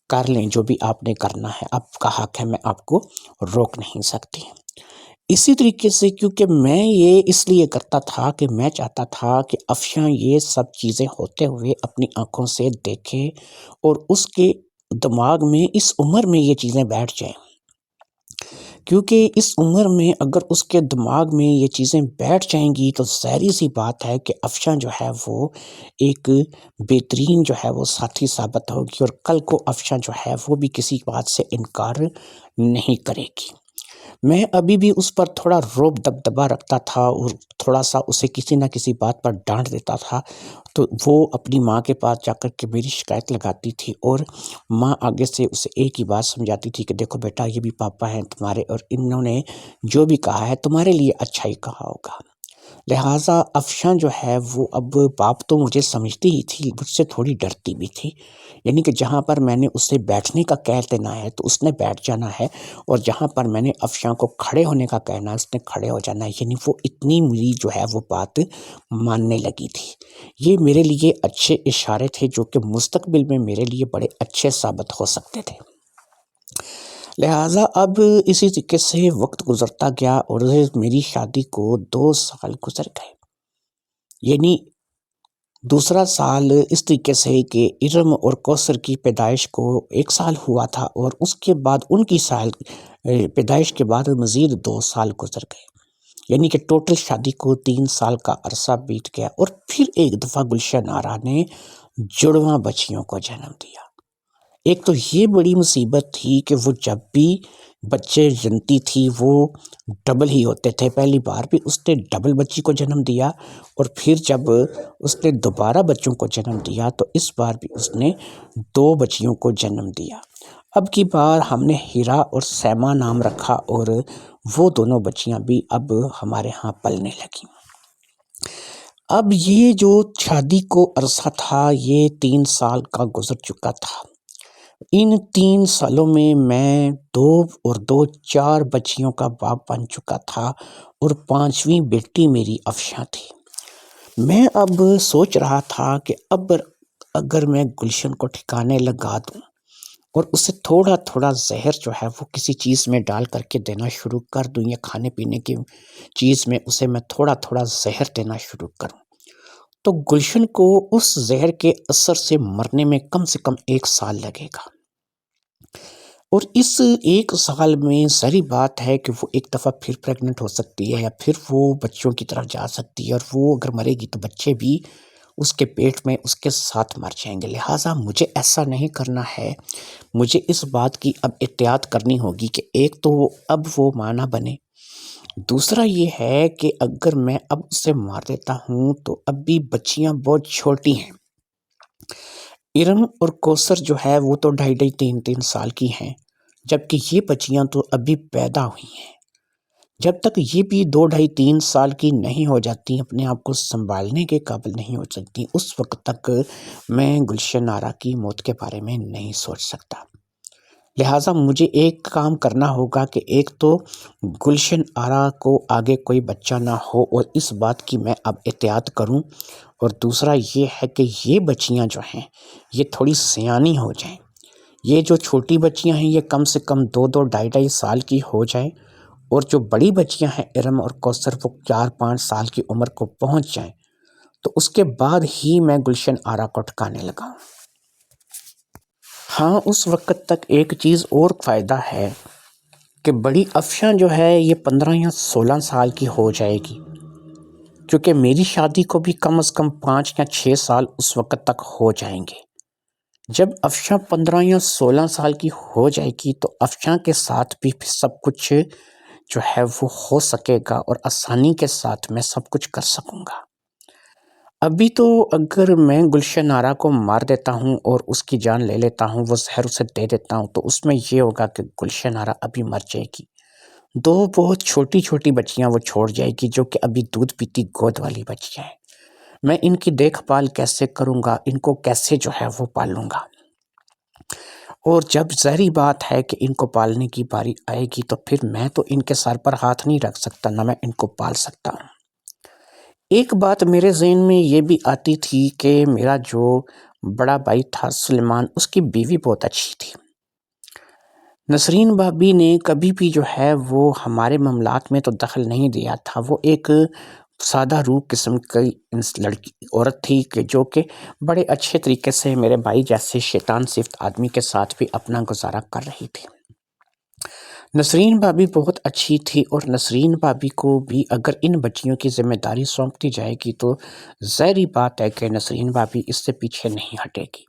Speaker 1: کر لیں جو بھی آپ نے کرنا ہے، اب کا حق ہے، میں آپ کو روک نہیں سکتی۔ اسی طریقے سے کیونکہ میں یہ اس لیے کرتا تھا کہ میں چاہتا تھا کہ افشاں یہ سب چیزیں ہوتے ہوئے اپنی آنکھوں سے دیکھے، اور اس کے دماغ میں اس عمر میں یہ چیزیں بیٹھ جائیں، کیونکہ اس عمر میں اگر اس کے دماغ میں یہ چیزیں بیٹھ جائیں گی تو ظاہری سی بات ہے کہ افشاں جو ہے وہ ایک بہترین جو ہے وہ ساتھی ثابت ہوگی، اور کل کو افشاں جو ہے وہ بھی کسی بات سے انکار نہیں کرے گی۔ میں ابھی بھی اس پر تھوڑا روب دبدبا رکھتا تھا، اور تھوڑا سا اسے کسی نہ کسی بات پر ڈانٹ دیتا تھا، تو وہ اپنی ماں کے پاس جا کر کے میری شکایت لگاتی تھی، اور ماں آگے سے اسے ایک ہی بات سمجھاتی تھی کہ دیکھو بیٹا، یہ بھی پاپا ہیں تمہارے، اور انہوں نے جو بھی کہا ہے تمہارے لیے اچھا ہی کہا ہوگا۔ لہٰذا افشاں جو ہے وہ اب باپ تو مجھے سمجھتی ہی تھی، مجھ سے تھوڑی ڈرتی بھی تھی، یعنی کہ جہاں پر میں نے اسے بیٹھنے کا کہہ دینا ہے تو اس نے بیٹھ جانا ہے، اور جہاں پر میں نے افشاں کو کھڑے ہونے کا کہنا ہے اس نے کھڑے ہو جانا ہے، یعنی وہ اتنی میری جو ہے وہ بات ماننے لگی تھی۔ یہ میرے لیے اچھے اشارے تھے جو کہ مستقبل میں میرے لیے بڑے اچھے ثابت ہو سکتے تھے۔ لہٰذا اب اسی طریقے سے وقت گزرتا گیا، اور میری شادی کو 2 سال گزر گئے، یعنی دوسرا سال اس طریقے سے کہ ارم اور کوثر کی پیدائش کو 1 سال ہوا تھا، اور اس کے بعد ان کی پیدائش کے بعد مزید 2 سال گزر گئے، یعنی کہ ٹوٹل شادی کو 3 سال کا عرصہ بیت گیا، اور پھر ایک دفعہ گلشن آرا نے جڑواں بچیوں کو جنم دیا۔ ایک تو یہ بڑی مصیبت تھی کہ وہ جب بھی بچے جنتی تھی وہ ڈبل ہی ہوتے تھے، پہلی بار بھی اس نے ڈبل بچی کو جنم دیا، اور پھر جب اس نے دوبارہ بچوں کو جنم دیا تو اس بار بھی اس نے 2 بچیوں کو جنم دیا۔ اب کی بار ہم نے ہیرا اور سیما نام رکھا اور وہ دونوں بچیاں بھی اب ہمارے ہاں پلنے لگیں۔ اب یہ جو شادی کو عرصہ تھا یہ 3 سال کا گزر چکا تھا۔ ان 3 سالوں میں 2 اور 2 4 بچیوں کا باپ بن چکا تھا اور 5ویں بیٹی میری افشاں تھی۔ میں اب سوچ رہا تھا کہ اب اگر میں گلشن کو ٹھکانے لگا دوں اور اسے تھوڑا تھوڑا زہر جو ہے وہ کسی چیز میں ڈال کر کے دینا شروع کر دوں یا کھانے پینے کی چیز میں اسے میں تھوڑا تھوڑا زہر دینا شروع کروں تو گلشن کو اس زہر کے اثر سے مرنے میں کم سے کم 1 سال لگے گا، اور اس 1 سال میں ظاہری بات ہے کہ وہ ایک دفعہ پھر پریگننٹ ہو سکتی ہے یا پھر وہ بچوں کی طرف جا سکتی ہے، اور وہ اگر مرے گی تو بچے بھی اس کے پیٹ میں اس کے ساتھ مر جائیں گے۔ لہٰذا مجھے ایسا نہیں کرنا ہے، مجھے اس بات کی اب احتیاط کرنی ہوگی کہ ایک تو اب وہ ماں نہ بنے، دوسرا یہ ہے کہ اگر میں اب اسے مار دیتا ہوں تو اب بھی بچیاں بہت چھوٹی ہیں۔ ارم اور کوثر جو ہے وہ تو 2.5 3 سال کی ہیں، جبکہ یہ بچیاں تو ابھی پیدا ہوئی ہیں۔ جب تک یہ بھی 2 2.5 3 سال کی نہیں ہو جاتی، اپنے آپ کو سنبھالنے کے قابل نہیں ہو سکتی، اس وقت تک میں گلشن آرا کی موت کے بارے میں نہیں سوچ سکتا۔ لہٰذا مجھے ایک کام کرنا ہوگا کہ ایک تو گلشن آرا کو آگے کوئی بچہ نہ ہو اور اس بات کی میں اب احتیاط کروں، اور دوسرا یہ ہے کہ یہ بچیاں جو ہیں یہ تھوڑی سیانی ہو جائیں۔ یہ جو چھوٹی بچیاں ہیں یہ کم سے کم 2 2 2.5 سال کی ہو جائیں، اور جو بڑی بچیاں ہیں ارم اور کوثر وہ 4 5 سال کی عمر کو پہنچ جائیں، تو اس کے بعد ہی میں گلشن آرا کو ٹھکانے لگاؤں۔ ہاں، اس وقت تک ایک چیز اور فائدہ ہے کہ بڑی افشاں جو ہے یہ 15 یا 16 سال کی ہو جائے گی، کیونکہ میری شادی کو بھی کم از کم 5 یا 6 سال اس وقت تک ہو جائیں گے۔ جب افشاں 15 یا 16 سال کی ہو جائے گی تو افشاں کے ساتھ بھی سب کچھ جو ہے وہ ہو سکے گا اور آسانی کے ساتھ میں سب کچھ کر سکوں گا۔ ابھی تو اگر میں گلشن آرا کو مار دیتا ہوں اور اس کی جان لے لیتا ہوں، وہ زہر اسے دے دیتا ہوں، تو اس میں یہ ہوگا کہ گلشن آرا ابھی مر جائے گی۔ 2 بہت چھوٹی چھوٹی بچیاں وہ چھوڑ جائے گی جو کہ ابھی دودھ پیتی گود والی بچیاں ہیں۔ میں ان کی دیکھ بھال کیسے کروں گا، ان کو کیسے جو ہے وہ پالوں گا، اور جب ظاہری بات ہے کہ ان کو پالنے کی باری آئے گی تو پھر میں تو ان کے سر پر ہاتھ نہیں رکھ سکتا، نہ میں ان کو پال سکتا ہوں۔ ایک بات میرے ذہن میں یہ بھی آتی تھی کہ میرا جو بڑا بھائی تھا سلیمان، اس کی بیوی بہت اچھی تھی۔ نسرین بھابی نے کبھی بھی جو ہے وہ ہمارے معاملات میں تو دخل نہیں دیا تھا، وہ ایک سادہ روح قسم کی لڑکی عورت تھی کہ جو کہ بڑے اچھے طریقے سے میرے بھائی جیسے شیطان صفت آدمی کے ساتھ بھی اپنا گزارا کر رہی تھی۔ نسرین بھابی بہت اچھی تھی، اور نسرین بھابی کو بھی اگر ان بچیوں کی ذمہ داری سونپ دی جائے گی تو ظاہری بات ہے کہ نسرین بھابی اس سے پیچھے نہیں ہٹے گی۔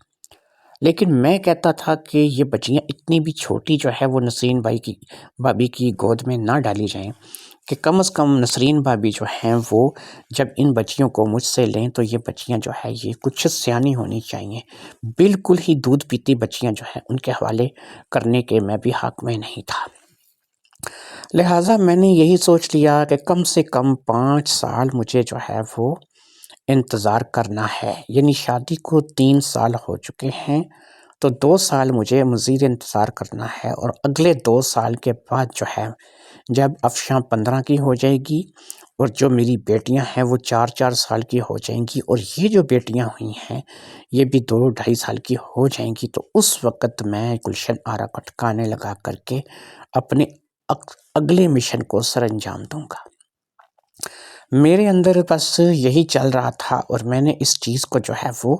Speaker 1: لیکن میں کہتا تھا کہ یہ بچیاں اتنی بھی چھوٹی جو ہے وہ نسرین بھابی کی گود میں نہ ڈالی جائیں، کہ کم از کم نسرین بھابی جو ہیں وہ جب ان بچیوں کو مجھ سے لیں تو یہ بچیاں جو ہے یہ کچھ سیانی ہونی چاہیے۔ بالکل ہی دودھ پیتی بچیاں جو ہیں ان کے حوالے کرنے کے میں بھی حق میں نہیں تھا۔ لہٰذا میں نے یہی سوچ لیا کہ کم سے کم 5 سال مجھے جو ہے وہ انتظار کرنا ہے، یعنی شادی کو 3 سال ہو چکے ہیں تو 2 سال مجھے مزید انتظار کرنا ہے، اور اگلے 2 سال کے بعد جو ہے جب افشاں 15 کی ہو جائے گی اور جو میری بیٹیاں ہیں وہ 4 4 سال کی ہو جائیں گی، اور یہ جو بیٹیاں ہوئی ہیں یہ بھی 2 2.5 سال کی ہو جائیں گی، تو اس وقت میں گلشن آرا کو ٹھکانے لگا کر کے اپنے اگلے مشن کو سر انجام دوں گا۔ میرے اندر بس یہی چل رہا تھا، اور میں نے اس چیز کو جو ہے وہ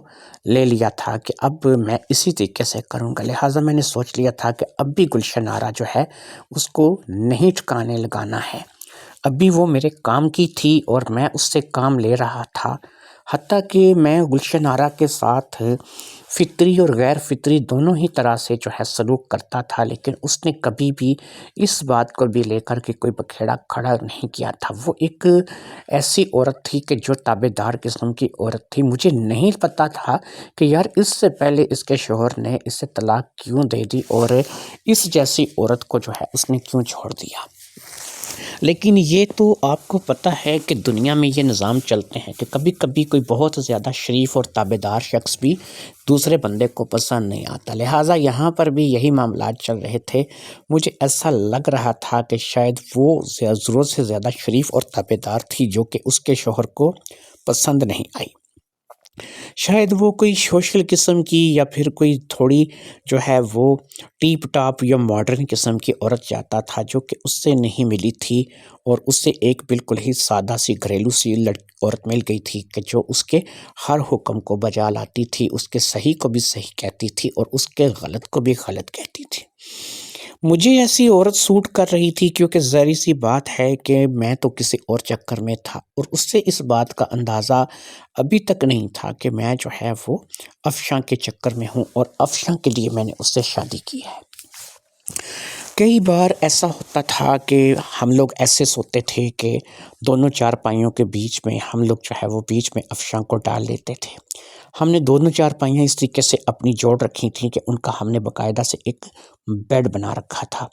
Speaker 1: لے لیا تھا کہ اب میں اسی طریقے سے کروں گا۔ لہٰذا میں نے سوچ لیا تھا کہ اب بھی گلشن آرا جو ہے اس کو نہیں ٹھکانے لگانا ہے، اب بھی وہ میرے کام کی تھی اور میں اس سے کام لے رہا تھا، حتیٰ کہ میں گلشن آرا کے ساتھ فطری اور غیر فطری دونوں ہی طرح سے جو ہے سلوک کرتا تھا، لیکن اس نے کبھی بھی اس بات کو بھی لے کر کے کوئی بکھیڑا کھڑا نہیں کیا تھا۔ وہ ایک ایسی عورت تھی کہ جو تابعدار قسم کی عورت تھی۔ مجھے نہیں پتا تھا کہ یار اس سے پہلے اس کے شوہر نے اسے طلاق کیوں دے دی اور اس جیسی عورت کو جو ہے اس نے کیوں چھوڑ دیا۔ لیکن یہ تو آپ کو پتہ ہے کہ دنیا میں یہ نظام چلتے ہیں کہ کبھی کبھی کوئی بہت زیادہ شریف اور تابعدار شخص بھی دوسرے بندے کو پسند نہیں آتا، لہٰذا یہاں پر بھی یہی معاملات چل رہے تھے۔ مجھے ایسا لگ رہا تھا کہ شاید وہ ضرورت سے زیادہ شریف اور تابعدار تھی جو کہ اس کے شوہر کو پسند نہیں آئی۔ شاید وہ کوئی سوشل قسم کی یا پھر کوئی تھوڑی جو ہے وہ ٹیپ ٹاپ یا ماڈرن قسم کی عورت چاہتا تھا جو کہ اس سے نہیں ملی تھی، اور اس سے ایک بالکل ہی سادہ سی گھریلو سی عورت مل گئی تھی کہ جو اس کے ہر حکم کو بجا لاتی تھی، اس کے صحیح کو بھی صحیح کہتی تھی اور اس کے غلط کو بھی غلط کہتی تھی۔ مجھے ایسی عورت سوٹ کر رہی تھی کیونکہ ظاہری سی بات ہے کہ میں تو کسی اور چکر میں تھا، اور اس سے اس بات کا اندازہ ابھی تک نہیں تھا کہ میں جو ہے وہ افشاں کے چکر میں ہوں، اور افشاں کے لیے میں نے اس سے شادی کی ہے۔ کئی بار ایسا ہوتا تھا کہ ہم لوگ ایسے سوتے تھے کہ دونوں چارپائیوں کے بیچ میں ہم لوگ جو ہے وہ بیچ میں افشاں کو ڈال دیتے تھے۔ ہم نے دونوں چارپائیاں اس طریقے سے اپنی جوڑ رکھی تھیں کہ ان کا ہم نے باقاعدہ سے ایک بیڈ بنا رکھا تھا،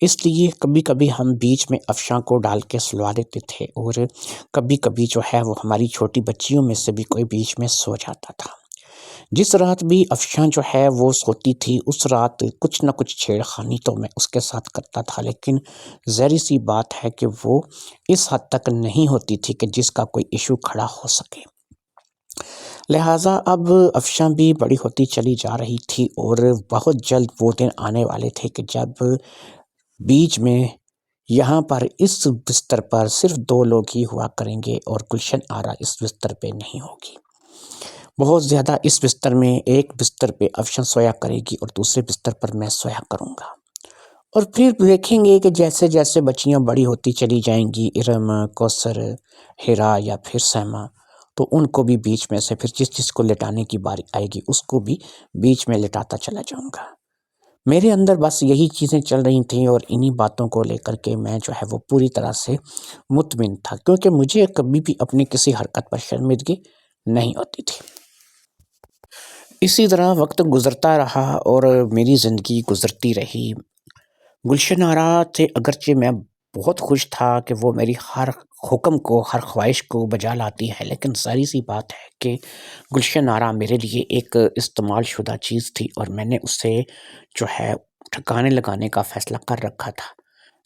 Speaker 1: اس لیے کبھی کبھی ہم بیچ میں افشاں کو ڈال کے سلوا دیتے تھے، اور کبھی کبھی جو ہے وہ ہماری چھوٹی بچیوں میں سے بھی کوئی بیچ میں سو جاتا تھا۔ جس رات بھی افشاں جو ہے وہ سوتی تھی اس رات کچھ نہ کچھ چھیڑ خانی تو میں اس کے ساتھ کرتا تھا، لیکن ظاہری سی بات ہے کہ وہ اس حد تک نہیں ہوتی تھی کہ جس کا کوئی ایشو کھڑا ہو سکے۔ لہٰذا اب افشاں بھی بڑی ہوتی چلی جا رہی تھی، اور بہت جلد وہ دن آنے والے تھے کہ جب بیچ میں یہاں پر اس بستر پر صرف 2 لوگ ہی ہوا کریں گے، اور گلشن آرا اس بستر پہ نہیں ہوگی۔ بہت زیادہ اس بستر میں ایک بستر پہ افشاں سویا کرے گی اور دوسرے بستر پر میں سویا کروں گا، اور پھر دیکھیں گے کہ جیسے جیسے بچیاں بڑی ہوتی چلی جائیں گی، ارم، کوثر، ہیرا یا پھر سیما، تو ان کو بھی بیچ میں سے پھر جس جس کو لٹانے کی باری آئے گی اس کو بھی بیچ میں لٹاتا چلا جاؤں گا۔ میرے اندر بس یہی چیزیں چل رہی تھیں، اور انہی باتوں کو لے کر کے میں جو ہے وہ پوری طرح سے مطمئن تھا، کیونکہ مجھے کبھی بھی اپنی کسی حرکت پر شرمندگی نہیں ہوتی تھی۔ اسی طرح وقت گزرتا رہا اور میری زندگی گزرتی رہی۔ گلشن آرا سے اگرچہ میں بہت خوش تھا کہ وہ میری ہر حکم کو، ہر خواہش کو بجا لاتی ہے، لیکن ظاہری سی بات ہے کہ گلشن آرا میرے لیے ایک استعمال شدہ چیز تھی، اور میں نے اسے جو ہے ٹھکانے لگانے کا فیصلہ کر رکھا تھا۔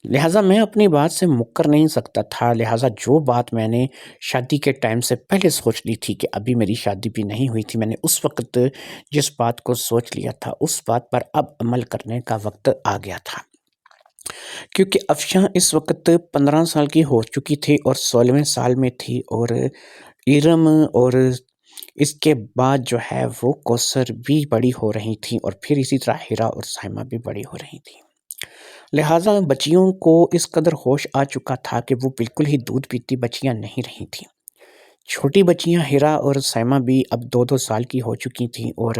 Speaker 1: لہٰذا میں اپنی بات سے مکر نہیں سکتا تھا، لہٰذا جو بات میں نے شادی کے ٹائم سے پہلے سوچ لی تھی کہ ابھی میری شادی بھی نہیں ہوئی تھی، میں نے اس وقت جس بات کو سوچ لیا تھا اس بات پر اب عمل کرنے کا وقت آ گیا تھا، کیونکہ افشاں اس وقت 15 سال کی ہو چکی تھی اور 16ویں سال میں تھی، اور ارم اور اس کے بعد جو ہے وہ کوثر بھی بڑی ہو رہی تھیں، اور پھر اسی طرح ہیرا اور سائمہ بھی بڑی ہو رہی تھیں۔ لہٰذا بچیوں کو اس قدر ہوش آ چکا تھا کہ وہ بالکل ہی دودھ پیتی بچیاں نہیں رہی تھیں۔ چھوٹی بچیاں ہیرا اور سائمہ بھی اب 2-2 سال کی ہو چکی تھیں، اور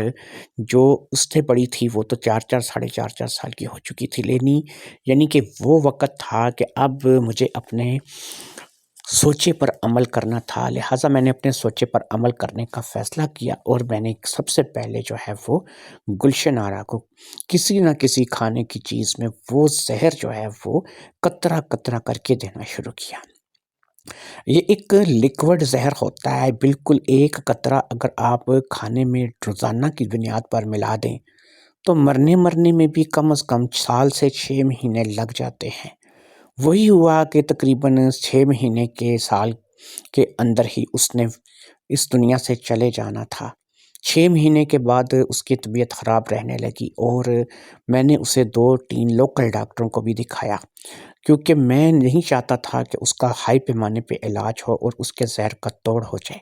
Speaker 1: جو اس سے بڑی تھی وہ تو 4-4 ساڑھے 4 سال کی ہو چکی تھی، یعنی کہ وہ وقت تھا کہ اب مجھے اپنے سوچے پر عمل کرنا تھا۔ لہٰذا میں نے اپنے سوچے پر عمل کرنے کا فیصلہ کیا، اور میں نے سب سے پہلے جو ہے وہ گلشن آرا کو کسی نہ کسی کھانے کی چیز میں وہ زہر جو ہے وہ قطرہ قطرہ کر کے دینا شروع کیا۔ یہ ایک لیکوڈ زہر ہوتا ہے، بالکل ایک قطرہ اگر آپ کھانے میں روزانہ کی بنیاد پر ملا دیں تو مرنے میں بھی کم از کم 4 سے 6 مہینے لگ جاتے ہیں۔ وہی ہوا کہ تقریباً 6 مہینے کے سال کے اندر ہی اس نے اس دنیا سے چلے جانا تھا۔ 6 مہینے کے بعد اس کی طبیعت خراب رہنے لگی، اور میں نے اسے 2-3 لوکل ڈاکٹروں کو بھی دکھایا، کیونکہ میں نہیں چاہتا تھا کہ اس کا ہائی پیمانے پہ علاج ہو اور اس کے زہر کا توڑ ہو جائے۔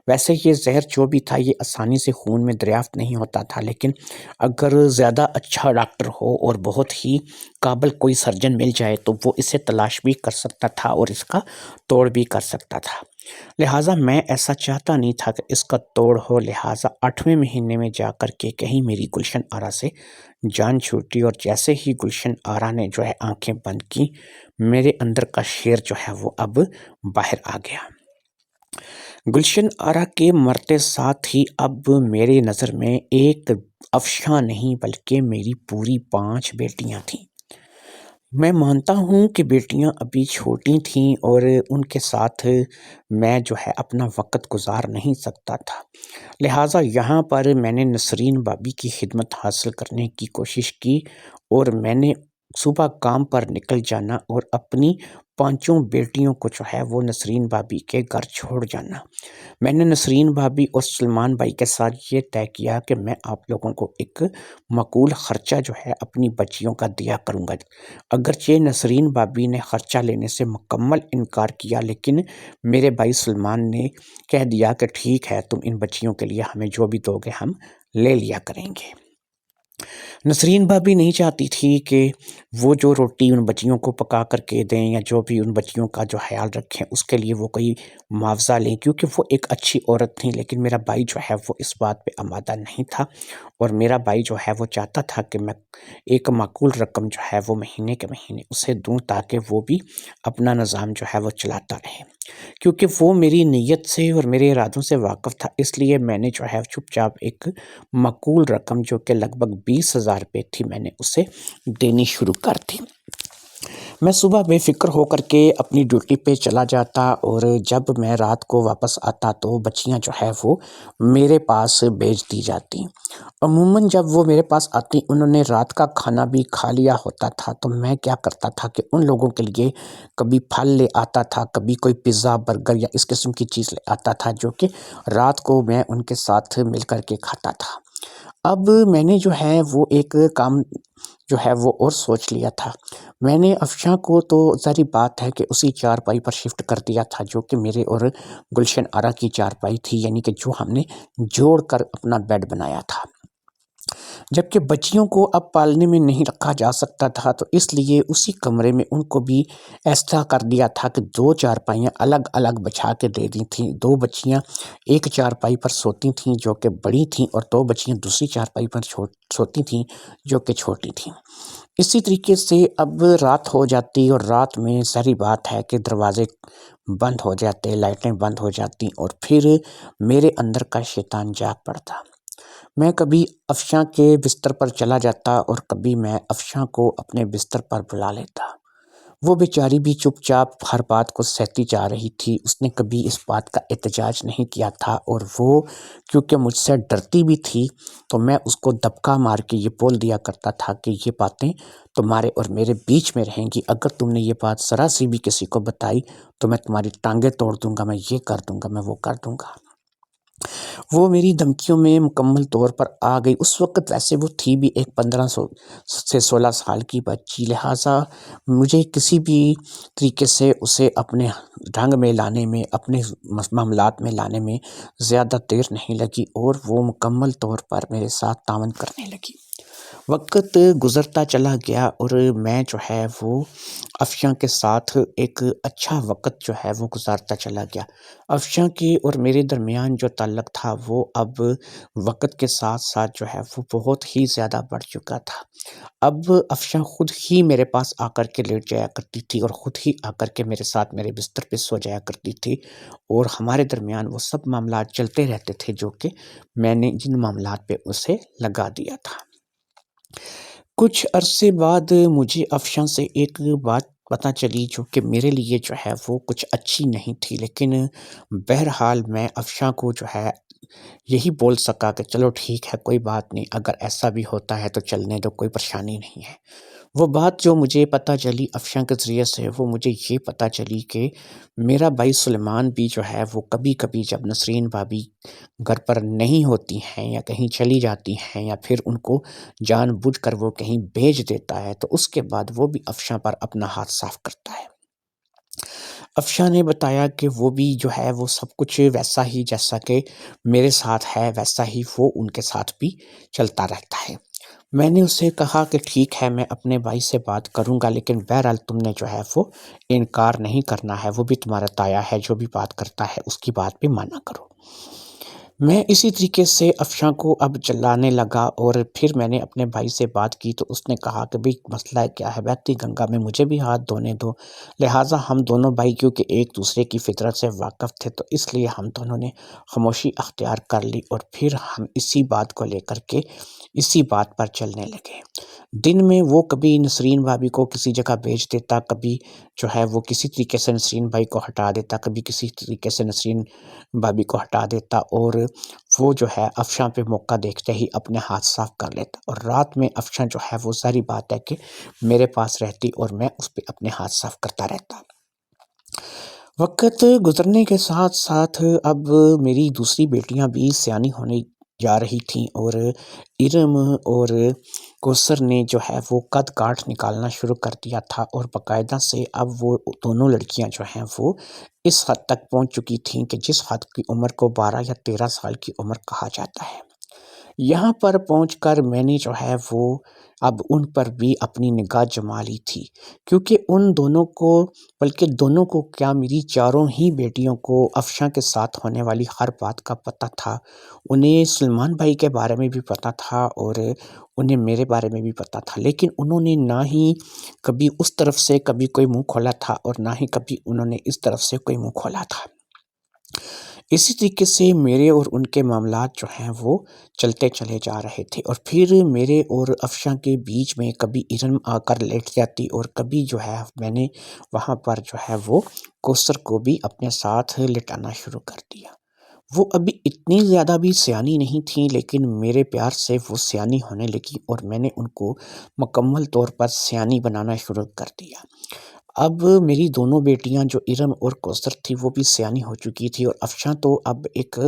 Speaker 1: ویسے یہ زہر جو بھی تھا یہ آسانی سے خون میں دریافت نہیں ہوتا تھا، لیکن اگر زیادہ اچھا ڈاکٹر ہو اور بہت ہی قابل کوئی سرجن مل جائے تو وہ اسے تلاش بھی کر سکتا تھا اور اس کا توڑ بھی کر سکتا تھا۔ لہٰذا میں ایسا چاہتا نہیں تھا کہ اس کا توڑ ہو، لہٰذا 8ویں مہینے میں جا کر کے کہیں میری گلشن آرا سے جان چھوٹی، اور جیسے ہی گلشن آرا نے جو ہے آنکھیں بند کی، میرے اندر کا شیر جو ہے وہ اب باہر آ گیا۔ گلشن آرا کے مرتے ساتھ ہی اب میری نظر میں ایک افشاں نہیں بلکہ میری پوری 5 بیٹیاں تھیں۔ میں مانتا ہوں کہ بیٹیاں ابھی چھوٹی تھیں اور ان کے ساتھ میں جو ہے اپنا وقت گزار نہیں سکتا تھا، لہٰذا یہاں پر میں نے نسرین بابی کی خدمت حاصل کرنے کی کوشش کی، اور میں نے صبح کام پر نکل جانا اور اپنی 5 بیٹیوں کو جو ہے وہ نسرین بابی کے گھر چھوڑ جانا۔ میں نے نسرین بھابی اور سلمان بھائی کے ساتھ یہ طے کیا کہ میں آپ لوگوں کو ایک معقول خرچہ جو ہے اپنی بچیوں کا دیا کروں گا۔ اگرچہ نسرین بھابی نے خرچہ لینے سے مکمل انکار کیا، لیکن میرے بھائی سلمان نے کہہ دیا کہ ٹھیک ہے، تم ان بچیوں کے لیے ہمیں جو بھی دو گے ہم لے لیا کریں گے۔ نسرین بھابی نہیں چاہتی تھی کہ وہ جو روٹی ان بچیوں کو پکا کر کے دیں یا جو بھی ان بچیوں کا جو خیال رکھیں اس کے لیے وہ کوئی معاوضہ لیں، کیونکہ وہ ایک اچھی عورت تھیں، لیکن میرا بھائی جو ہے وہ اس بات پہ آمادہ نہیں تھا، اور میرا بھائی جو ہے وہ چاہتا تھا کہ میں ایک معقول رقم جو ہے وہ مہینے کے مہینے اسے دوں، تاکہ وہ بھی اپنا نظام جو ہے وہ چلاتا رہے۔ کیونکہ وہ میری نیت سے اور میرے ارادوں سے واقف تھا، اس لیے میں نے جو ہے چپ چاپ ایک معقول رقم جو کہ لگ بھگ 20,000 روپے تھی، میں نے اسے دینی شروع کر دی۔ میں صبح بے فکر ہو کر کے اپنی ڈیوٹی پہ چلا جاتا، اور جب میں رات کو واپس آتا تو بچیاں جو ہے وہ میرے پاس بھیج دی جاتی۔ عموماً جب وہ میرے پاس آتی انہوں نے رات کا کھانا بھی کھا لیا ہوتا تھا، تو میں کیا کرتا تھا کہ ان لوگوں کے لیے کبھی پھل لے آتا تھا، کبھی کوئی پیزا برگر یا اس قسم کی چیز لے آتا تھا، جو کہ رات کو میں ان کے ساتھ مل کر کے کھاتا تھا۔ اب میں نے جو ہے وہ ایک کام جو ہے وہ اور سوچ لیا تھا۔ میں نے افشاں کو تو ظاہری بات ہے کہ اسی چارپائی پر شفٹ کر دیا تھا جو کہ میرے اور گلشن آرا کی چارپائی تھی، یعنی کہ جو ہم نے جوڑ کر اپنا بیڈ بنایا تھا۔ جبکہ بچیوں کو اب پالنے میں نہیں رکھا جا سکتا تھا، تو اس لیے اسی کمرے میں ان کو بھی ایسا کر دیا تھا کہ 2 چارپائیاں الگ الگ بچھا کے دے دی تھیں۔ 2 بچیاں ایک چارپائی پر سوتی تھیں جو کہ بڑی تھیں، اور 2 بچیاں دوسری چارپائی پر سوتی تھیں جو کہ چھوٹی تھیں۔ اسی طریقے سے اب رات ہو جاتی، اور رات میں ظاہری بات ہے کہ دروازے بند ہو جاتے، لائٹیں بند ہو جاتی، اور پھر میرے اندر کا شیطان جاگ پڑتا۔ میں کبھی افشاں کے بستر پر چلا جاتا، اور کبھی میں افشاں کو اپنے بستر پر بلا لیتا۔ وہ بیچاری بھی چپ چاپ ہر بات کو سہتی جا رہی تھی، اس نے کبھی اس بات کا احتجاج نہیں کیا تھا، اور وہ کیونکہ مجھ سے ڈرتی بھی تھی تو میں اس کو دبکا مار کے یہ بول دیا کرتا تھا کہ یہ باتیں تمہارے اور میرے بیچ میں رہیں گی، اگر تم نے یہ بات ذرا سی بھی کسی کو بتائی تو میں تمہاری ٹانگیں توڑ دوں گا، میں یہ کر دوں گا، میں وہ کر دوں گا۔ وہ میری دھمکیوں میں مکمل طور پر آ گئی۔ اس وقت ویسے وہ تھی بھی ایک 15 سے 16 سال کی بچی، لہٰذا مجھے کسی بھی طریقے سے اسے اپنے ڈھنگ میں لانے میں، اپنے معاملات میں لانے میں زیادہ دیر نہیں لگی، اور وہ مکمل طور پر میرے ساتھ تعاون کرنے لگی۔ وقت گزرتا چلا گیا، اور میں جو ہے وہ افشاں کے ساتھ ایک اچھا وقت جو ہے وہ گزارتا چلا گیا۔ افشاں کے اور میرے درمیان جو تعلق تھا وہ اب وقت کے ساتھ ساتھ جو ہے وہ بہت ہی زیادہ بڑھ چکا تھا۔ اب افشاں خود ہی میرے پاس آ کر کے لیٹ جایا کرتی تھی، اور خود ہی آ کر کے میرے ساتھ میرے بستر پہ سو جایا کرتی تھی، اور ہمارے درمیان وہ سب معاملات چلتے رہتے تھے جو کہ میں نے جن معاملات پہ اسے لگا دیا تھا۔ کچھ عرصے بعد مجھے افشاں سے ایک بات پتہ چلی جو کہ میرے لیے جو ہے وہ کچھ اچھی نہیں تھی، لیکن بہرحال میں افشاں کو جو ہے یہی بول سکا کہ چلو ٹھیک ہے، کوئی بات نہیں، اگر ایسا بھی ہوتا ہے تو چلنے دو، کوئی پریشانی نہیں ہے۔ وہ بات جو مجھے پتہ چلی افشاں کے ذریعے سے، وہ مجھے یہ پتہ چلی کہ میرا بھائی سلیمان بھی جو ہے وہ کبھی کبھی جب نسرین بھابی گھر پر نہیں ہوتی ہیں یا کہیں چلی جاتی ہیں، یا پھر ان کو جان بوجھ کر وہ کہیں بھیج دیتا ہے، تو اس کے بعد وہ بھی افشاں پر اپنا ہاتھ صاف کرتا ہے۔ افشاں نے بتایا کہ وہ بھی جو ہے وہ سب کچھ ویسا ہی جیسا کہ میرے ساتھ ہے ویسا ہی وہ ان کے ساتھ بھی چلتا رہتا ہے۔ میں نے اسے کہا کہ ٹھیک ہے میں اپنے بھائی سے بات کروں گا، لیکن بہرحال تم نے جو ہے وہ انکار نہیں کرنا ہے، وہ بھی تمہارا تایا ہے، جو بھی بات کرتا ہے اس کی بات پہ مانا کرو۔ میں اسی طریقے سے افشاں کو اب چلانے لگا، اور پھر میں نے اپنے بھائی سے بات کی تو اس نے کہا کہ بھئی مسئلہ کیا ہے، بہتی گنگا میں مجھے بھی ہاتھ دھونے دو۔ لہٰذا ہم دونوں بھائی کیونکہ ایک دوسرے کی فطرت سے واقف تھے تو اس لیے ہم دونوں نے خاموشی اختیار کر لی، اور پھر ہم اسی بات کو لے کر کے اسی بات پر چلنے لگے۔ دن میں وہ کبھی نسرین بھابی کو کسی جگہ بھیج دیتا، کبھی جو ہے وہ کسی طریقے سے نسرین بھائی کو ہٹا دیتا، کبھی کسی طریقے سے نسرین بھابی کو ہٹا دیتا، اور وہ جو ہے افشاں پہ موقع دیکھتے ہی اپنے ہاتھ صاف کر لیتا، اور رات میں افشاں جو ہے وہ ظاہری بات ہے کہ میرے پاس رہتی اور میں اس پہ اپنے ہاتھ صاف کرتا رہتا۔ وقت گزرنے کے ساتھ ساتھ اب میری دوسری بیٹیاں بھی سیانی ہونے جا رہی تھیں، اور ارم اور کوثر نے جو ہے وہ قد کاٹ نکالنا شروع کر دیا تھا، اور باقاعدہ سے اب وہ دونوں لڑکیاں جو ہیں وہ اس حد تک پہنچ چکی تھیں کہ جس حد کی عمر کو 12 یا 13 سال کی عمر کہا جاتا ہے۔ یہاں پر پہنچ کر میں نے جو ہے وہ اب ان پر بھی اپنی نگاہ جما لی تھی، کیونکہ ان دونوں کو، بلکہ دونوں کو کیا میری چاروں ہی بیٹیوں کو افشاں کے ساتھ ہونے والی ہر بات کا پتہ تھا۔ انہیں سلمان بھائی کے بارے میں بھی پتہ تھا اور انہیں میرے بارے میں بھی پتہ تھا، لیکن انہوں نے نہ ہی کبھی اس طرف سے کبھی کوئی منہ کھولا تھا اور نہ ہی کبھی انہوں نے اس طرف سے کوئی منہ کھولا تھا۔ اسی طریقے سے میرے اور ان کے معاملات جو ہیں وہ چلتے چلے جا رہے تھے، اور پھر میرے اور افشاں کے بیچ میں کبھی ارم آ کر لیٹ جاتی، اور کبھی جو ہے میں نے وہاں پر جو ہے وہ کوثر کو بھی اپنے ساتھ لٹانا شروع کر دیا۔ وہ ابھی اتنی زیادہ بھی سیانی نہیں تھیں، لیکن میرے پیار سے وہ سیانی ہونے لگی، اور میں نے ان کو مکمل طور پر سیانی بنانا شروع کر دیا۔ اب میری دونوں بیٹیاں جو ارم اور کوثر تھی وہ بھی سیانی ہو چکی تھی، اور افشاں تو اب ایک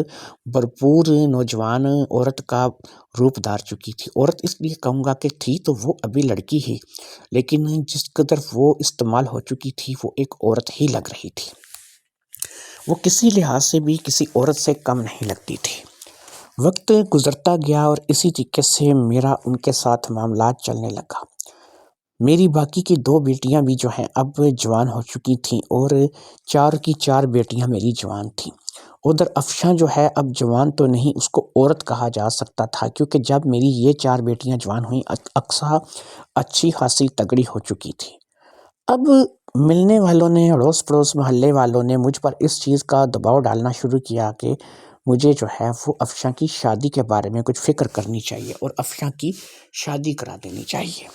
Speaker 1: بھرپور نوجوان عورت کا روپ دھار چکی تھی۔ عورت اس لیے کہوں گا کہ تھی تو وہ ابھی لڑکی ہی، لیکن جس قدر وہ استعمال ہو چکی تھی وہ ایک عورت ہی لگ رہی تھی، وہ کسی لحاظ سے بھی کسی عورت سے کم نہیں لگتی تھی۔ وقت گزرتا گیا اور اسی طریقے سے میرا ان کے ساتھ معاملات چلنے لگا۔ میری باقی کی 2 بیٹیاں بھی جو ہیں اب جوان ہو چکی تھیں، اور 4 کی 4 بیٹیاں میری جوان تھیں۔ ادھر افشاں جو ہے اب جوان تو نہیں، اس کو عورت کہا جا سکتا تھا، کیونکہ جب میری یہ 4 بیٹیاں جوان ہوئیں اقصا اچھی خاصی تگڑی ہو چکی تھی۔ اب ملنے والوں نے، اڑوس پڑوس محلے والوں نے مجھ پر اس چیز کا دباؤ ڈالنا شروع کیا کہ مجھے جو ہے وہ افشاں کی شادی کے بارے میں کچھ فکر کرنی چاہیے اور افشاں کی شادی کرا دینی چاہیے۔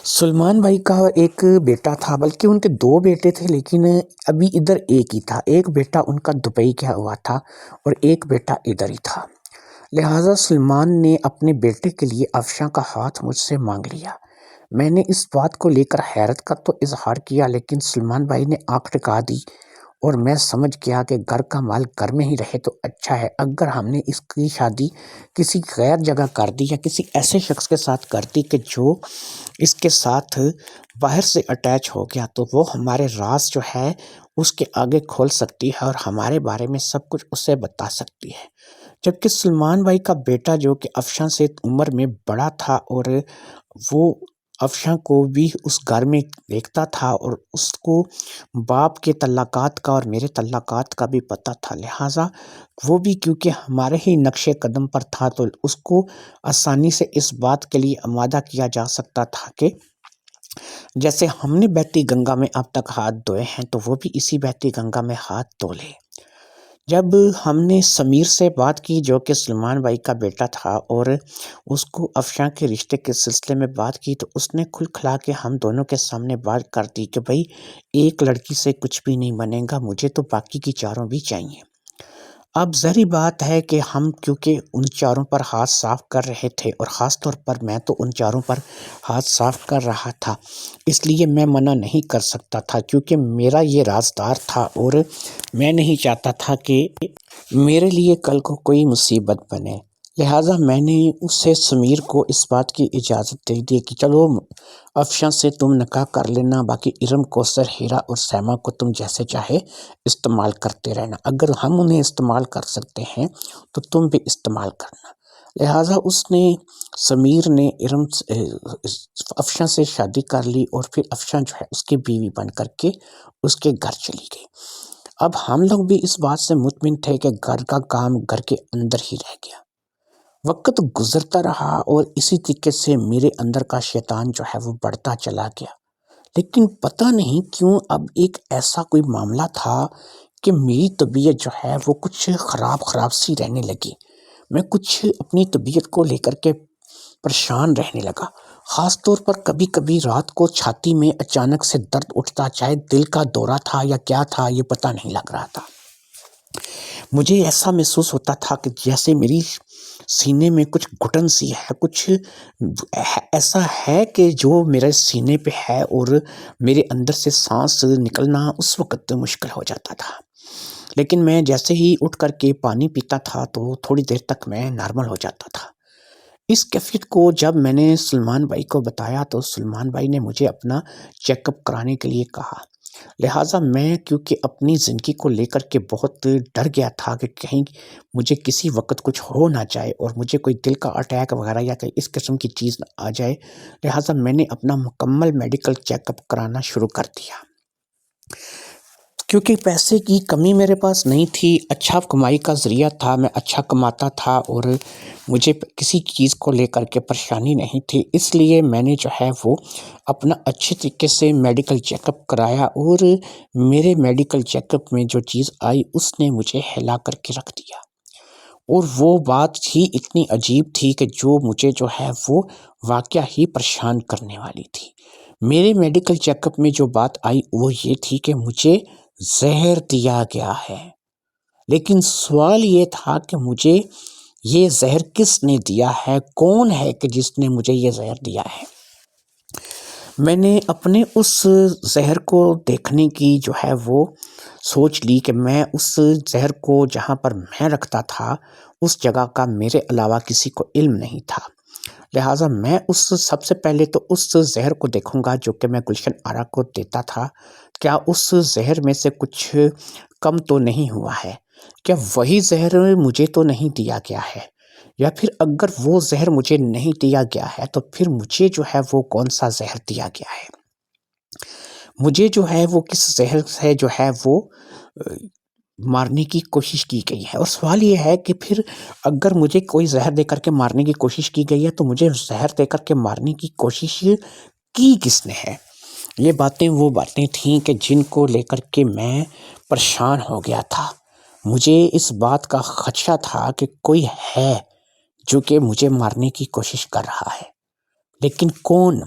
Speaker 1: سلمان بھائی کا ایک بیٹا تھا، بلکہ ان کے 2 بیٹے تھے، لیکن ابھی ادھر ایک ہی تھا۔ ایک بیٹا ان کا دبئی گیا ہوا تھا اور ایک بیٹا ادھر ہی تھا۔ لہٰذا سلمان نے اپنے بیٹے کے لیے افشاں کا ہاتھ مجھ سے مانگ لیا۔ میں نے اس بات کو لے کر حیرت کا تو اظہار کیا، لیکن سلمان بھائی نے آنکھ ٹکا دی، اور میں سمجھ گیا کہ گھر کا مال گھر میں ہی رہے تو اچھا ہے۔ اگر ہم نے اس کی شادی کسی غیر جگہ کر دی یا کسی ایسے شخص کے ساتھ کر دی کہ جو اس کے ساتھ باہر سے اٹیچ ہو گیا، تو وہ ہمارے راز جو ہے اس کے آگے کھول سکتی ہے اور ہمارے بارے میں سب کچھ اسے بتا سکتی ہے۔ جبکہ سلمان بھائی کا بیٹا جو کہ افشاں سے عمر میں بڑا تھا، اور وہ افشاں کو بھی اس گھر میں دیکھتا تھا، اور اس کو باپ کے تعلقات کا اور میرے تعلقات کا بھی پتہ تھا، لہٰذا وہ بھی کیونکہ ہمارے ہی نقش قدم پر تھا تو اس کو آسانی سے اس بات کے لیے آمادہ کیا جا سکتا تھا کہ جیسے ہم نے بہتی گنگا میں اب تک ہاتھ دھوئے ہیں تو وہ بھی اسی بہتی گنگا میں ہاتھ دھو لے۔ جب ہم نے سمیر سے بات کی جو کہ سلمان بھائی کا بیٹا تھا، اور اس کو افشاں کے رشتے کے سلسلے میں بات کی، تو اس نے کھل کھلا کے ہم دونوں کے سامنے بات کر دی کہ بھائی ایک لڑکی سے کچھ بھی نہیں بنے گا، مجھے تو باقی کی چاروں بھی چاہیے۔ اب ظاہری بات ہے کہ ہم کیونکہ ان چاروں پر ہاتھ صاف کر رہے تھے، اور خاص طور پر میں تو ان چاروں پر ہاتھ صاف کر رہا تھا، اس لیے میں منع نہیں کر سکتا تھا، کیونکہ میرا یہ رازدار تھا اور میں نہیں چاہتا تھا کہ میرے لیے کل کو کوئی مصیبت بنے۔ لہٰذا میں نے اسے سمیر کو اس بات کی اجازت دے دی کہ چلو افشاں سے تم نکاح کر لینا، باقی ارم، کوثر، ہیرا اور سیما کو تم جیسے چاہے استعمال کرتے رہنا، اگر ہم انہیں استعمال کر سکتے ہیں تو تم بھی استعمال کرنا۔ لہٰذا اس نے سمیر نے افشاں سے شادی کر لی اور پھر افشاں جو ہے اس کی بیوی بن کر کے اس کے گھر چلی گئی۔ اب ہم لوگ بھی اس بات سے مطمئن تھے کہ گھر کا کام گھر کے اندر ہی رہ گیا۔ وقت گزرتا رہا اور اسی طریقے سے میرے اندر کا شیطان جو ہے وہ بڑھتا چلا گیا، لیکن پتہ نہیں کیوں اب ایک ایسا کوئی معاملہ تھا کہ میری طبیعت جو ہے وہ کچھ خراب سی رہنے لگی۔ میں کچھ اپنی طبیعت کو لے کر کے پریشان رہنے لگا، خاص طور پر کبھی کبھی رات کو چھاتی میں اچانک سے درد اٹھتا، چاہے دل کا دورہ تھا یا کیا تھا یہ پتہ نہیں لگ رہا تھا۔ مجھے ایسا محسوس ہوتا تھا کہ جیسے میری سینے میں کچھ گھٹن سی ہے، کچھ ایسا ہے کہ جو میرے سینے پہ ہے، اور میرے اندر سے سانس نکلنا اس وقت مشکل ہو جاتا تھا۔ لیکن میں جیسے ہی اٹھ کر کے پانی پیتا تھا تو تھوڑی دیر تک میں نارمل ہو جاتا تھا۔ اس کیفیت کو جب میں نے سلمان بھائی کو بتایا تو سلمان بھائی نے مجھے اپنا چیک اپ کرانے کے لیے کہا۔ لہٰذا میں کیونکہ اپنی زندگی کو لے کر کے بہت ڈر گیا تھا کہ کہیں مجھے کسی وقت کچھ ہو نہ جائے اور مجھے کوئی دل کا اٹیک وغیرہ یا کہ اس قسم کی چیز نہ آ جائے، لہٰذا میں نے اپنا مکمل میڈیکل چیک اپ کرانا شروع کر دیا۔ کیونکہ پیسے کی کمی میرے پاس نہیں تھی، اچھا کمائی کا ذریعہ تھا، میں اچھا کماتا تھا اور مجھے کسی چیز کو لے کر کے پریشانی نہیں تھی، اس لیے میں نے جو ہے وہ اپنا اچھے طریقے سے میڈیکل چیک اپ کرایا، اور میرے میڈیکل چیک اپ میں جو چیز آئی اس نے مجھے ہلا کر کے رکھ دیا، اور وہ بات ہی اتنی عجیب تھی کہ جو مجھے جو ہے وہ واقعہ ہی پریشان کرنے والی تھی۔ میرے میڈیکل چیک اپ میں جو بات آئی وہ یہ تھی کہ مجھے زہر دیا گیا ہے، لیکن سوال یہ تھا کہ مجھے یہ زہر کس نے دیا ہے، کون ہے کہ جس نے مجھے یہ زہر دیا ہے۔ میں نے اپنے اس زہر کو دیکھنے کی جو ہے وہ سوچ لی کہ میں اس زہر کو جہاں پر میں رکھتا تھا اس جگہ کا میرے علاوہ کسی کو علم نہیں تھا، لہٰذا میں سب سے پہلے تو اس زہر کو دیکھوں گا جو کہ میں گلشن آرا کو دیتا تھا، کیا اس زہر میں سے کچھ کم تو نہیں ہوا ہے، کیا وہی زہر مجھے تو نہیں دیا گیا ہے، یا پھر اگر وہ زہر مجھے نہیں دیا گیا ہے تو پھر مجھے جو ہے وہ کون سا زہر دیا گیا ہے، مجھے جو ہے وہ کس زہر سے جو ہے وہ مارنے کی کوشش کی گئی ہے۔ اور سوال یہ ہے کہ پھر اگر مجھے کوئی زہر دے کر کے مارنے کی کوشش کی گئی ہے تو مجھے زہر دے کر کے مارنے کی کوشش کی کس نے ہے۔ یہ باتیں وہ باتیں تھیں کہ جن کو لے کر کے میں پریشان ہو گیا تھا۔ مجھے اس بات کا خدشہ تھا کہ کوئی ہے جو کہ مجھے مارنے کی کوشش کر رہا ہے، لیکن کون؟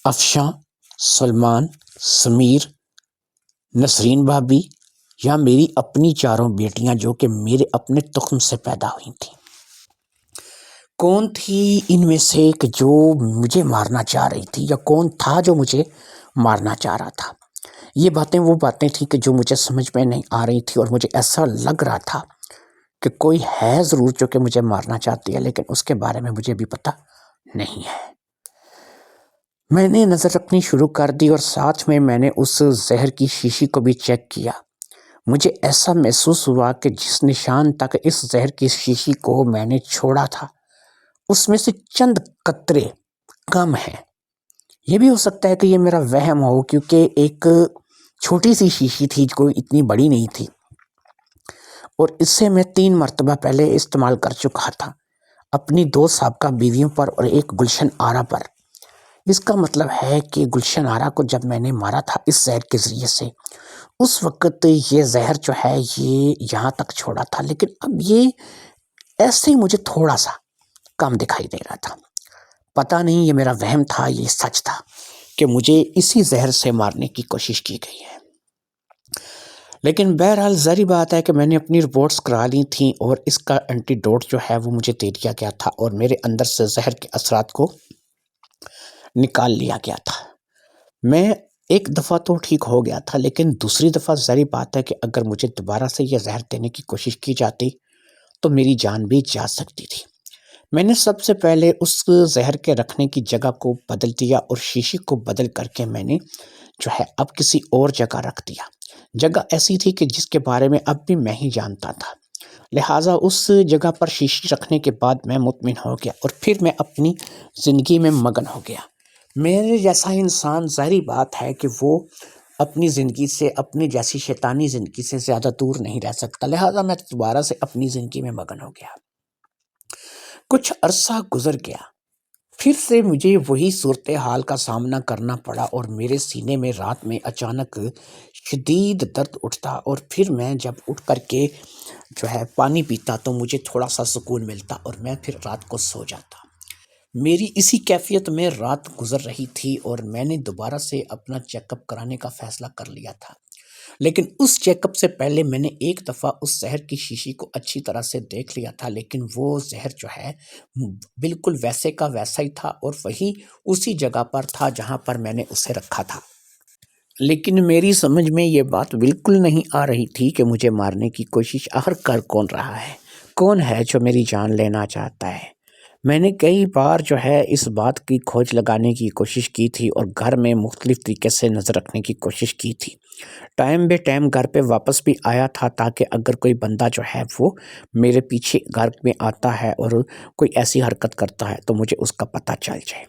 Speaker 1: افشاں، سلمان، سمیر، نسرین بھابی، یا میری اپنی چاروں بیٹیاں جو کہ میرے اپنے تخم سے پیدا ہوئی تھیں؟ کون تھی ان میں سے کہ جو مجھے مارنا چاہ رہی تھی، یا کون تھا جو مجھے مارنا چاہ رہا تھا؟ یہ باتیں وہ باتیں تھیں کہ جو مجھے سمجھ میں نہیں آ رہی تھی، اور مجھے ایسا لگ رہا تھا کہ کوئی ہے ضرور جو کہ مجھے مارنا چاہتی ہے، لیکن اس کے بارے میں مجھے بھی پتہ نہیں ہے۔ میں نے نظر رکھنی شروع کر دی اور ساتھ میں نے اس زہر کی شیشی کو بھی چیک کیا۔ مجھے ایسا محسوس ہوا کہ جس نشان تک اس زہر کی شیشی کو میں نے چھوڑا تھا اس میں سے چند قطرے کم ہیں۔ یہ بھی ہو سکتا ہے کہ یہ میرا وہم ہو، کیونکہ ایک چھوٹی سی شیشی تھی، کوئی اتنی بڑی نہیں تھی، اور اس سے میں 3 مرتبہ پہلے استعمال کر چکا تھا، اپنی 2 سابقہ بیویوں پر اور ایک گلشن آرا پر۔ اس کا مطلب ہے کہ گلشن آرا کو جب میں نے مارا تھا اس زہر کے ذریعے سے، اس وقت یہ زہر جو ہے یہ یہاں تک چھوڑا تھا، لیکن اب یہ ایسے ہی مجھے تھوڑا سا کم دکھائی دے رہا تھا۔ پتہ نہیں یہ میرا وہم تھا، یہ سچ تھا کہ مجھے اسی زہر سے مارنے کی کوشش کی گئی ہے۔ لیکن بہرحال ظاہری بات ہے کہ میں نے اپنی رپورٹس کرا لی تھیں، اور اس کا اینٹی ڈوٹ جو ہے وہ مجھے دے دیا گیا تھا، اور میرے اندر سے زہر کے اثرات کو نکال لیا گیا تھا۔ میں ایک دفعہ تو ٹھیک ہو گیا تھا، لیکن دوسری دفعہ ظاہری بات ہے کہ اگر مجھے دوبارہ سے یہ زہر دینے کی کوشش کی جاتی تو میری جان بھی جا سکتی تھی۔ میں نے سب سے پہلے اس زہر کے رکھنے کی جگہ کو بدل دیا، اور شیشی کو بدل کر کے میں نے جو ہے اب کسی اور جگہ رکھ دیا۔ جگہ ایسی تھی کہ جس کے بارے میں اب بھی میں ہی جانتا تھا۔ لہٰذا اس جگہ پر شیشی رکھنے کے بعد میں مطمئن ہو گیا اور پھر میں اپنی زندگی میں مگن ہو گیا۔ میرے جیسا انسان ظاہری بات ہے کہ وہ اپنی زندگی سے، اپنی جیسی شیطانی زندگی سے زیادہ دور نہیں رہ سکتا، لہٰذا میں دوبارہ سے اپنی زندگی میں مگن ہو گیا۔ کچھ عرصہ گزر گیا، پھر سے مجھے وہی صورتحال کا سامنا کرنا پڑا اور میرے سینے میں رات میں اچانک شدید درد اٹھتا، اور پھر میں جب اٹھ کر کے جو ہے پانی پیتا تو مجھے تھوڑا سا سکون ملتا اور میں پھر رات کو سو جاتا۔ میری اسی کیفیت میں رات گزر رہی تھی اور میں نے دوبارہ سے اپنا چیک اپ کرانے کا فیصلہ کر لیا تھا، لیکن اس چیک اپ سے پہلے میں نے ایک دفعہ اس زہر کی شیشی کو اچھی طرح سے دیکھ لیا تھا، لیکن وہ زہر جو ہے بالکل ویسے کا ویسا ہی تھا اور وہی اسی جگہ پر تھا جہاں پر میں نے اسے رکھا تھا۔ لیکن میری سمجھ میں یہ بات بالکل نہیں آ رہی تھی کہ مجھے مارنے کی کوشش آخر کر کون رہا ہے، کون ہے جو میری جان لینا چاہتا ہے۔ میں نے کئی بار جو ہے اس بات کی کھوج لگانے کی کوشش کی تھی اور گھر میں مختلف طریقے سے نظر رکھنے کی کوشش کی تھی۔ ٹائم بے ٹائم گھر پہ واپس بھی آیا تھا تاکہ اگر کوئی بندہ جو ہے وہ میرے پیچھے گھر میں آتا ہے اور کوئی ایسی حرکت کرتا ہے تو مجھے اس کا پتہ چل جائے۔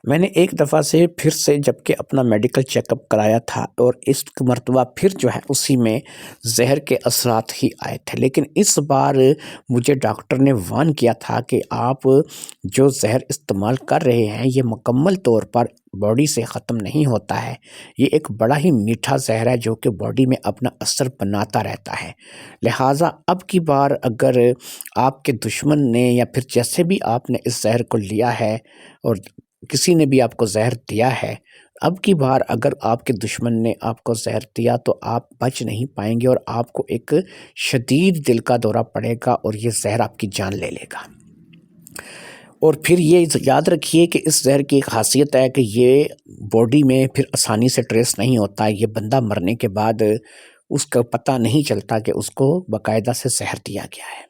Speaker 1: میں نے ایک دفعہ سے پھر سے جب کہ اپنا میڈیکل چیک اپ کرایا تھا اور اس مرتبہ پھر جو ہے اسی میں زہر کے اثرات ہی آئے تھے، لیکن اس بار مجھے ڈاکٹر نے وارن کیا تھا کہ آپ جو زہر استعمال کر رہے ہیں یہ مکمل طور پر باڈی سے ختم نہیں ہوتا ہے، یہ ایک بڑا ہی میٹھا زہر ہے جو کہ باڈی میں اپنا اثر بناتا رہتا ہے، لہٰذا اب کی بار اگر آپ کے دشمن نے یا پھر جیسے بھی آپ نے اس زہر کو لیا ہے اور کسی نے بھی آپ کو زہر دیا ہے، اب کی بار اگر آپ کے دشمن نے آپ کو زہر دیا تو آپ بچ نہیں پائیں گے اور آپ کو ایک شدید دل کا دورہ پڑے گا اور یہ زہر آپ کی جان لے لے گا۔ اور پھر یہ یاد رکھیے کہ اس زہر کی ایک خاصیت ہے کہ یہ باڈی میں پھر آسانی سے ٹریس نہیں ہوتا، یہ بندہ مرنے کے بعد اس کا پتہ نہیں چلتا کہ اس کو باقاعدہ سے زہر دیا گیا ہے۔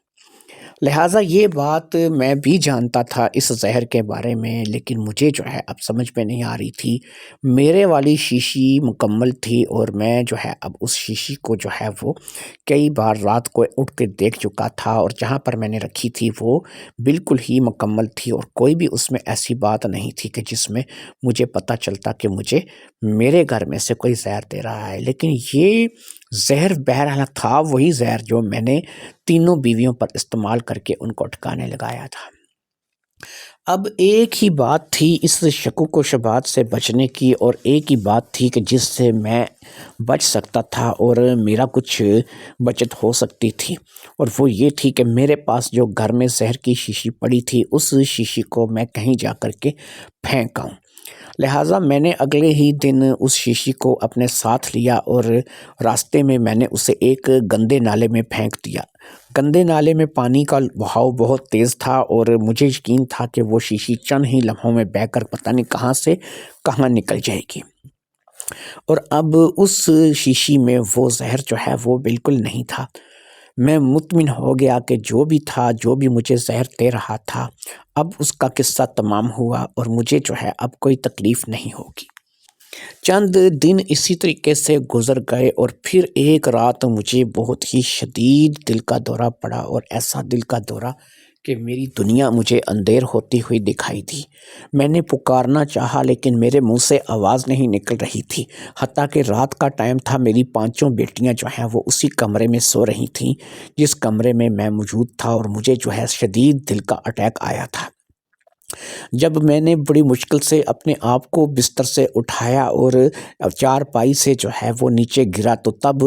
Speaker 1: لہٰذا یہ بات میں بھی جانتا تھا اس زہر کے بارے میں، لیکن مجھے جو ہے اب سمجھ میں نہیں آ رہی تھی۔ میرے والی شیشی مکمل تھی اور میں جو ہے اب اس شیشی کو جو ہے وہ کئی بار رات کو اٹھ کے دیکھ چکا تھا اور جہاں پر میں نے رکھی تھی وہ بالکل ہی مکمل تھی اور کوئی بھی اس میں ایسی بات نہیں تھی کہ جس میں مجھے پتہ چلتا کہ مجھے میرے گھر میں سے کوئی زہر دے رہا ہے۔ لیکن یہ زہر بہرحال تھا وہی زہر جو میں نے تینوں بیویوں پر استعمال کر کے ان کو ٹھکانے لگایا تھا۔ اب ایک ہی بات تھی اس شکوک و شبہات سے بچنے کی، اور ایک ہی بات تھی کہ جس سے میں بچ سکتا تھا اور میرا کچھ بچت ہو سکتی تھی، اور وہ یہ تھی کہ میرے پاس جو گھر میں زہر کی شیشی پڑی تھی اس شیشی کو میں کہیں جا کر کے پھینک آؤں۔ لہٰذا میں نے اگلے ہی دن اس شیشی کو اپنے ساتھ لیا اور راستے میں نے اسے ایک گندے نالے میں پھینک دیا۔ گندے نالے میں پانی کا بہاؤ بہت تیز تھا اور مجھے یقین تھا کہ وہ شیشی چند ہی لمحوں میں بہہ کر پتہ نہیں کہاں سے کہاں نکل جائے گی، اور اب اس شیشی میں وہ زہر جو ہے وہ بالکل نہیں تھا۔ میں مطمئن ہو گیا کہ جو بھی تھا، جو بھی مجھے زہر دے رہا تھا، اب اس کا قصہ تمام ہوا اور مجھے جو ہے اب کوئی تکلیف نہیں ہوگی۔ چند دن اسی طریقے سے گزر گئے اور پھر ایک رات مجھے بہت ہی شدید دل کا دورہ پڑا، اور ایسا دل کا دورہ کہ میری دنیا مجھے اندھیر ہوتی ہوئی دکھائی دی۔ میں نے پکارنا چاہا لیکن میرے منہ سے آواز نہیں نکل رہی تھی، حتیٰ کہ رات کا ٹائم تھا، میری پانچوں بیٹیاں جو ہیں وہ اسی کمرے میں سو رہی تھیں جس کمرے میں میں موجود تھا، اور مجھے جو ہے شدید دل کا اٹیک آیا تھا۔ جب میں نے بڑی مشکل سے اپنے آپ کو بستر سے اٹھایا اور چارپائی سے جو ہے وہ نیچے گرا تو تب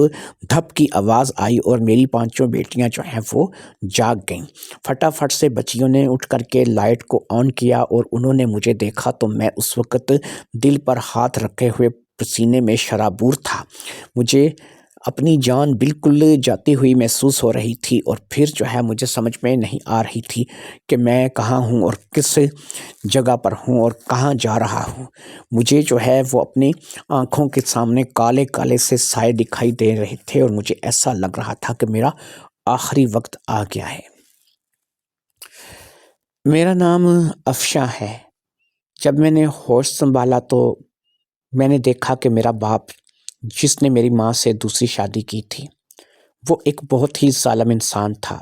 Speaker 1: دھپ کی آواز آئی اور میری پانچوں بیٹیاں جو ہیں وہ جاگ گئیں۔ فٹافٹ سے بچیوں نے اٹھ کر کے لائٹ کو آن کیا اور انہوں نے مجھے دیکھا تو میں اس وقت دل پر ہاتھ رکھے ہوئے پسینے میں شرابور تھا۔ مجھے اپنی جان بالکل جاتی ہوئی محسوس ہو رہی تھی، اور پھر جو ہے مجھے سمجھ میں نہیں آ رہی تھی کہ میں کہاں ہوں اور کس جگہ پر ہوں اور کہاں جا رہا ہوں۔ مجھے جو ہے وہ اپنی آنکھوں کے سامنے کالے کالے سے سائے دکھائی دے رہے تھے اور مجھے ایسا لگ رہا تھا کہ میرا آخری وقت آ گیا ہے۔ میرا نام افشاں ہے۔ جب میں نے ہوش سنبھالا تو میں نے دیکھا کہ میرا باپ جس نے میری ماں سے دوسری شادی کی تھی وہ ایک بہت ہی ظالم انسان تھا۔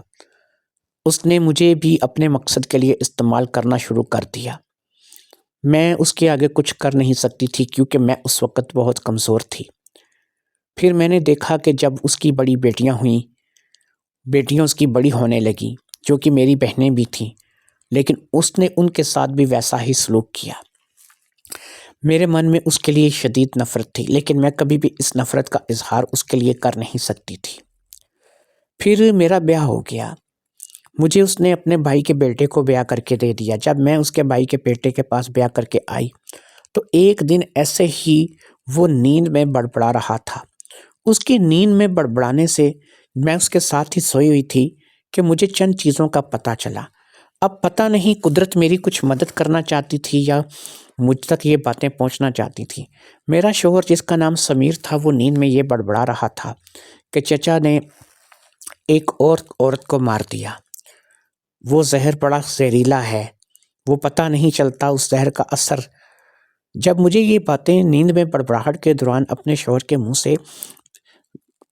Speaker 1: اس نے مجھے بھی اپنے مقصد کے لیے استعمال کرنا شروع کر دیا۔ میں اس کے آگے کچھ کر نہیں سکتی تھی کیونکہ میں اس وقت بہت کمزور تھی۔ پھر میں نے دیکھا کہ جب اس کی بڑی بیٹیاں ہوئیں، بیٹیاں اس کی بڑی ہونے لگیں جو کہ میری بہنیں بھی تھیں، لیکن اس نے ان کے ساتھ بھی ویسا ہی سلوک کیا۔ میرے من میں اس کے لیے شدید نفرت تھی، لیکن میں کبھی بھی اس نفرت کا اظہار اس کے لیے کر نہیں سکتی تھی۔ پھر میرا بیاہ ہو گیا۔ مجھے اس نے اپنے بھائی کے بیٹے کو بیاہ کر کے دے دیا۔ جب میں اس کے بھائی کے بیٹے کے پاس بیاہ کر کے آئی تو ایک دن ایسے ہی وہ نیند میں بڑبڑا رہا تھا۔ اس کی نیند میں بڑبڑانے سے میں اس کے ساتھ ہی سوئی ہوئی تھی کہ مجھے چند چیزوں کا پتہ چلا۔ اب پتہ نہیں قدرت میری کچھ مدد کرنا چاہتی تھی یا مجھ تک یہ باتیں پہنچنا چاہتی تھی۔ میرا شوہر جس کا نام سمیر تھا وہ نیند میں یہ بڑبڑا رہا تھا کہ چچا نے ایک اور عورت کو مار دیا۔ وہ زہر بڑا زہریلا ہے، وہ پتہ نہیں چلتا اس زہر کا اثر۔ جب مجھے یہ باتیں نیند میں بڑبڑاہٹ کے دوران اپنے شوہر کے منہ سے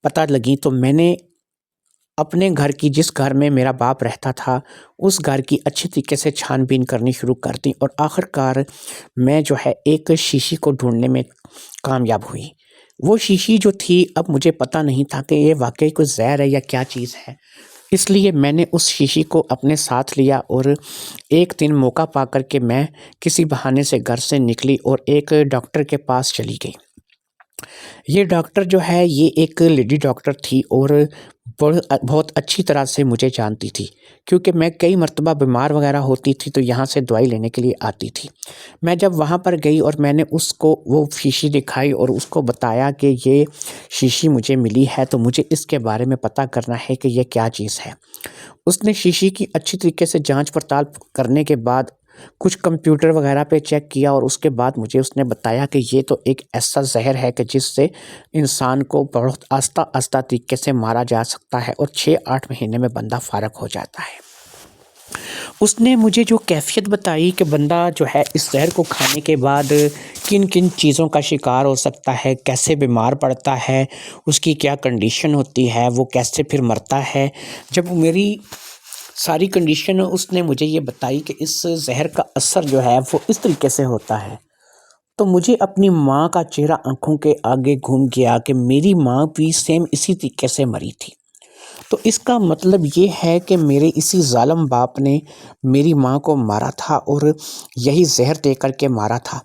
Speaker 1: پتہ لگیں تو میں نے اپنے گھر کی، جس گھر میں میرا باپ رہتا تھا، اس گھر کی اچھی طریقے سے چھان بین کرنی شروع کر دی اور آخر کار میں جو ہے ایک شیشی کو ڈھونڈنے میں کامیاب ہوئی۔ وہ شیشی جو تھی، اب مجھے پتہ نہیں تھا کہ یہ واقعی کوئی زہر ہے یا کیا چیز ہے، اس لیے میں نے اس شیشی کو اپنے ساتھ لیا اور ایک دن موقع پا کر کے میں کسی بہانے سے گھر سے نکلی اور ایک ڈاکٹر کے پاس چلی گئی۔ یہ ڈاکٹر جو ہے یہ ایک لیڈی ڈاکٹر تھی اور بہت اچھی طرح سے مجھے جانتی تھی کیونکہ میں کئی مرتبہ بیمار وغیرہ ہوتی تھی تو یہاں سے دوائی لینے کے لیے آتی تھی۔ میں جب وہاں پر گئی اور میں نے اس کو وہ شیشی دکھائی اور اس کو بتایا کہ یہ شیشی مجھے ملی ہے تو مجھے اس کے بارے میں پتہ کرنا ہے کہ یہ کیا چیز ہے۔ اس نے شیشی کی اچھی طریقے سے جانچ پڑتال کرنے کے بعد کچھ کمپیوٹر وغیرہ پہ چیک کیا اور اس کے بعد مجھے اس نے بتایا کہ یہ تو ایک ایسا زہر ہے کہ جس سے انسان کو بہت آہستہ آہستہ طریقے سے مارا جا سکتا ہے اور 6-8 مہینے میں بندہ فارغ ہو جاتا ہے۔ اس نے مجھے جو کیفیت بتائی کہ بندہ جو ہے اس زہر کو کھانے کے بعد کن کن چیزوں کا شکار ہو سکتا ہے، کیسے بیمار پڑتا ہے، اس کی کیا کنڈیشن ہوتی ہے، وہ کیسے پھر مرتا ہے، جب میری ساری کنڈیشن اس نے مجھے یہ بتائی کہ اس زہر کا اثر جو ہے وہ اس طریقے سے ہوتا ہے، تو مجھے اپنی ماں کا چہرہ آنکھوں کے آگے گھوم گیا کہ میری ماں بھی سیم اسی طریقے سے مری تھی۔ تو اس کا مطلب یہ ہے کہ میرے اسی ظالم باپ نے میری ماں کو مارا تھا اور یہی زہر دے کر کے مارا تھا۔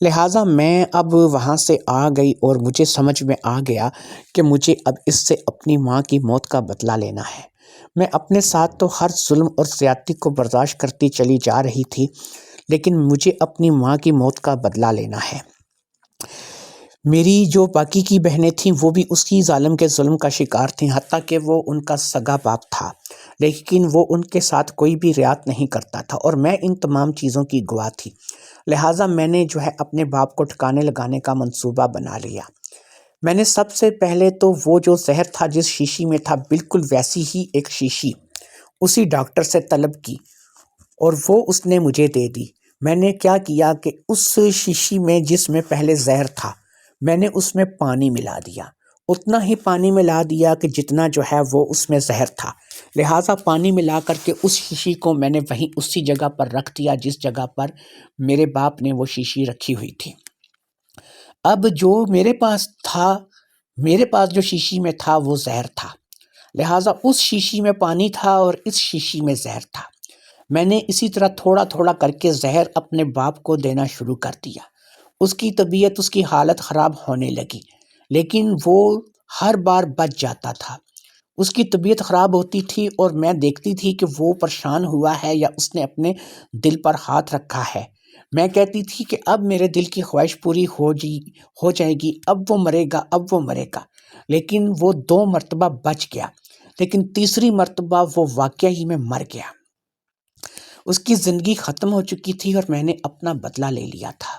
Speaker 1: لہٰذا میں اب وہاں سے آ گئی اور مجھے سمجھ میں آ گیا کہ مجھے اب اس سے اپنی ماں کی موت کا بدلہ لینا ہے۔ میں اپنے ساتھ تو ہر ظلم اور زیادتی کو برداشت کرتی چلی جا رہی تھی، لیکن مجھے اپنی ماں کی موت کا بدلہ لینا ہے۔ میری جو باقی کی بہنیں تھیں وہ بھی اسی ظالم کے ظلم کا شکار تھیں، حتیٰ کہ وہ ان کا سگا باپ تھا، لیکن وہ ان کے ساتھ کوئی بھی رعایت نہیں کرتا تھا اور میں ان تمام چیزوں کی گواہ تھی۔ لہٰذا میں نے جو ہے اپنے باپ کو ٹھکانے لگانے کا منصوبہ بنا لیا۔ میں نے سب سے پہلے تو وہ جو زہر تھا جس شیشی میں تھا، بالکل ویسی ہی ایک شیشی اسی ڈاکٹر سے طلب کی اور وہ اس نے مجھے دے دی۔ میں نے کیا کیا کہ اس شیشی میں جس میں پہلے زہر تھا میں نے اس میں پانی ملا دیا، اتنا ہی پانی ملا دیا کہ جتنا جو ہے وہ اس میں زہر تھا۔ لہٰذا پانی ملا کر کے اس شیشی کو میں نے وہیں اسی جگہ پر رکھ دیا جس جگہ پر میرے باپ نے وہ شیشی رکھی ہوئی تھی۔ اب جو میرے پاس تھا، میرے پاس جو شیشی میں تھا وہ زہر تھا، لہٰذا اس شیشی میں پانی تھا اور اس شیشی میں زہر تھا۔ میں نے اسی طرح تھوڑا تھوڑا کر کے زہر اپنے باپ کو دینا شروع کر دیا۔ اس کی طبیعت، اس کی حالت خراب ہونے لگی، لیکن وہ ہر بار بچ جاتا تھا۔ اس کی طبیعت خراب ہوتی تھی اور میں دیکھتی تھی کہ وہ پریشان ہوا ہے یا اس نے اپنے دل پر ہاتھ رکھا ہے۔ میں کہتی تھی کہ اب میرے دل کی خواہش پوری ہو جائے گی، اب وہ مرے گا، اب وہ مرے گا، لیکن وہ 2 مرتبہ بچ گیا، لیکن تیسری مرتبہ وہ واقعہ ہی میں مر گیا۔ اس کی زندگی ختم ہو چکی تھی اور میں نے اپنا بدلہ لے لیا تھا۔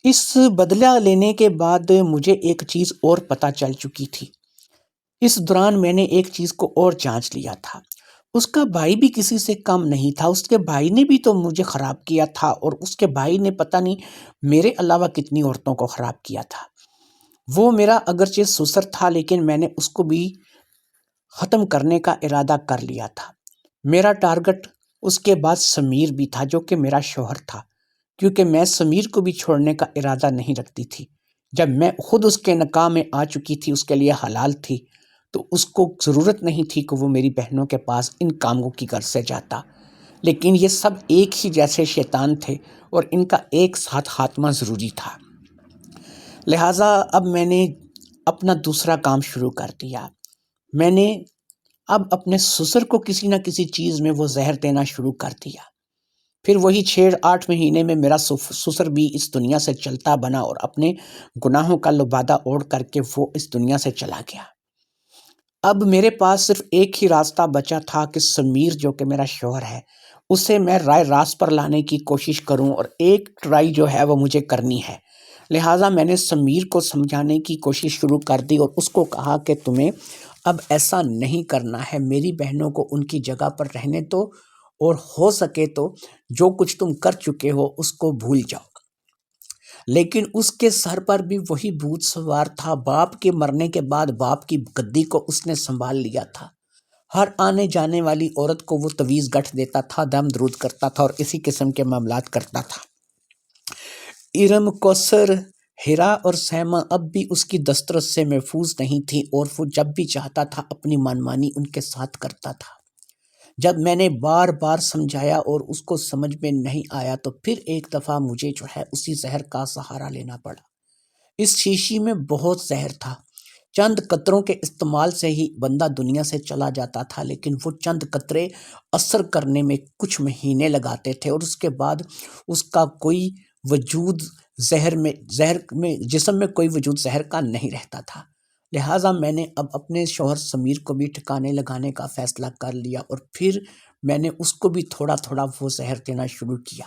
Speaker 1: اس بدلہ لینے کے بعد مجھے ایک چیز اور پتہ چل چکی تھی۔ اس دوران میں نے ایک چیز کو اور جانچ لیا تھا۔ اس کا بھائی بھی کسی سے کم نہیں تھا، اس کے بھائی نے بھی تو مجھے خراب کیا تھا اور اس کے بھائی نے پتہ نہیں میرے علاوہ کتنی عورتوں کو خراب کیا تھا۔ وہ میرا اگرچہ سسر تھا لیکن میں نے اس کو بھی ختم کرنے کا ارادہ کر لیا تھا۔ میرا ٹارگٹ اس کے بعد سمیر بھی تھا جو کہ میرا شوہر تھا، کیونکہ میں سمیر کو بھی چھوڑنے کا ارادہ نہیں رکھتی تھی۔ جب میں خود اس کے نکاح میں آ چکی تھی، اس کے لیے حلال تھی، تو اس کو ضرورت نہیں تھی کہ وہ میری بہنوں کے پاس ان کاموں کی غرض سے جاتا۔ لیکن یہ سب ایک ہی جیسے شیطان تھے اور ان کا ایک ساتھ خاتمہ ضروری تھا۔ لہٰذا اب میں نے اپنا دوسرا کام شروع کر دیا۔ میں نے اب اپنے سسر کو کسی نہ کسی چیز میں وہ زہر دینا شروع کر دیا۔ پھر وہی 6-8 مہینے میں میرا سسر بھی اس دنیا سے چلتا بنا اور اپنے گناہوں کا لبادہ اوڑھ کر کے وہ اس دنیا سے چلا گیا۔ اب میرے پاس صرف ایک ہی راستہ بچا تھا کہ سمیر جو کہ میرا شوہر ہے، اسے میں رائے راست پر لانے کی کوشش کروں، اور ایک ٹرائی جو ہے وہ مجھے کرنی ہے۔ لہٰذا میں نے سمیر کو سمجھانے کی کوشش شروع کر دی اور اس کو کہا کہ تمہیں اب ایسا نہیں کرنا ہے، میری بہنوں کو ان کی جگہ پر رہنے دو، اور ہو سکے تو جو کچھ تم کر چکے ہو اس کو بھول جاؤ۔ لیکن اس کے سر پر بھی وہی بھوت سوار تھا۔ باپ کے مرنے کے بعد باپ کی گدی کو اس نے سنبھال لیا تھا۔ ہر آنے جانے والی عورت کو وہ تویز گٹھ دیتا تھا، دم درود کرتا تھا اور اسی قسم کے معاملات کرتا تھا۔ ارم، کوثر، ہیرا اور سیما اب بھی اس کی دسترس سے محفوظ نہیں تھی، اور وہ جب بھی چاہتا تھا اپنی منمانی ان کے ساتھ کرتا تھا۔ جب میں نے بار بار سمجھایا اور اس کو سمجھ میں نہیں آیا، تو پھر ایک دفعہ مجھے جو ہے اسی زہر کا سہارا لینا پڑا۔ اس شیشی میں بہت زہر تھا۔ چند قطروں کے استعمال سے ہی بندہ دنیا سے چلا جاتا تھا، لیکن وہ چند قطرے اثر کرنے میں کچھ مہینے لگاتے تھے، اور اس کے بعد اس کا کوئی وجود جسم میں کوئی وجود زہر کا نہیں رہتا تھا۔ لہٰذا میں نے اب اپنے شوہر سمیر کو بھی ٹھکانے لگانے کا فیصلہ کر لیا، اور پھر میں نے اس کو بھی تھوڑا تھوڑا وہ زہر دینا شروع کیا۔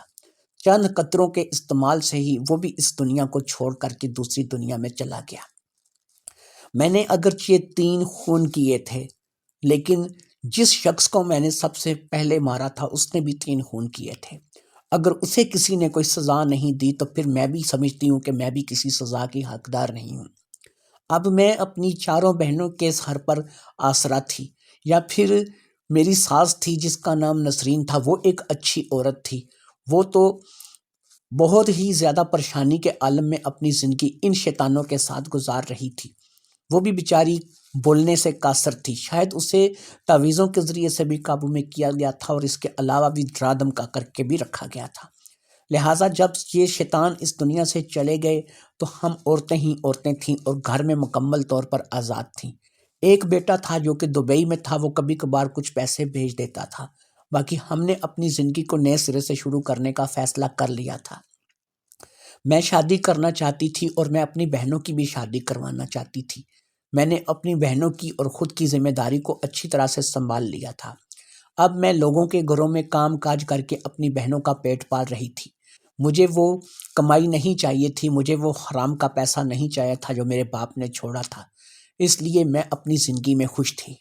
Speaker 1: چند قطروں کے استعمال سے ہی وہ بھی اس دنیا کو چھوڑ کر کے دوسری دنیا میں چلا گیا۔ میں نے اگرچہ 3 خون کیے تھے، لیکن جس شخص کو میں نے سب سے پہلے مارا تھا اس نے بھی 3 خون کیے تھے۔ اگر اسے کسی نے کوئی سزا نہیں دی تو پھر میں بھی سمجھتی ہوں کہ میں بھی کسی سزا کی حقدار نہیں ہوں۔ اب میں اپنی 4 بہنوں کے سر پر آسرا تھی، یا پھر میری ساس تھی جس کا نام نسرین تھا، وہ ایک اچھی عورت تھی۔ وہ تو بہت ہی زیادہ پریشانی کے عالم میں اپنی زندگی ان شیطانوں کے ساتھ گزار رہی تھی۔ وہ بھی بیچاری بولنے سے قاصر تھی، شاید اسے تعویذوں کے ذریعے سے بھی قابو میں کیا گیا تھا، اور اس کے علاوہ بھی ڈرا دھمکا کر کے بھی رکھا گیا تھا۔ لہٰذا جب یہ شیطان اس دنیا سے چلے گئے تو ہم عورتیں ہی عورتیں تھیں، اور گھر میں مکمل طور پر آزاد تھیں۔ ایک بیٹا تھا جو کہ دبئی میں تھا، وہ کبھی کبھار کچھ پیسے بھیج دیتا تھا۔ باقی ہم نے اپنی زندگی کو نئے سرے سے شروع کرنے کا فیصلہ کر لیا تھا۔ میں شادی کرنا چاہتی تھی، اور میں اپنی بہنوں کی بھی شادی کروانا چاہتی تھی۔ میں نے اپنی بہنوں کی اور خود کی ذمہ داری کو اچھی طرح سے سنبھال لیا تھا۔ اب میں لوگوں کے گھروں میں کام کاج کر کے اپنی بہنوں کا پیٹ پال رہی تھی۔ مجھے وہ کمائی نہیں چاہیے تھی، مجھے وہ حرام کا پیسہ نہیں چاہیے تھا جو میرے باپ نے چھوڑا تھا، اس لیے میں اپنی زندگی میں خوش تھی۔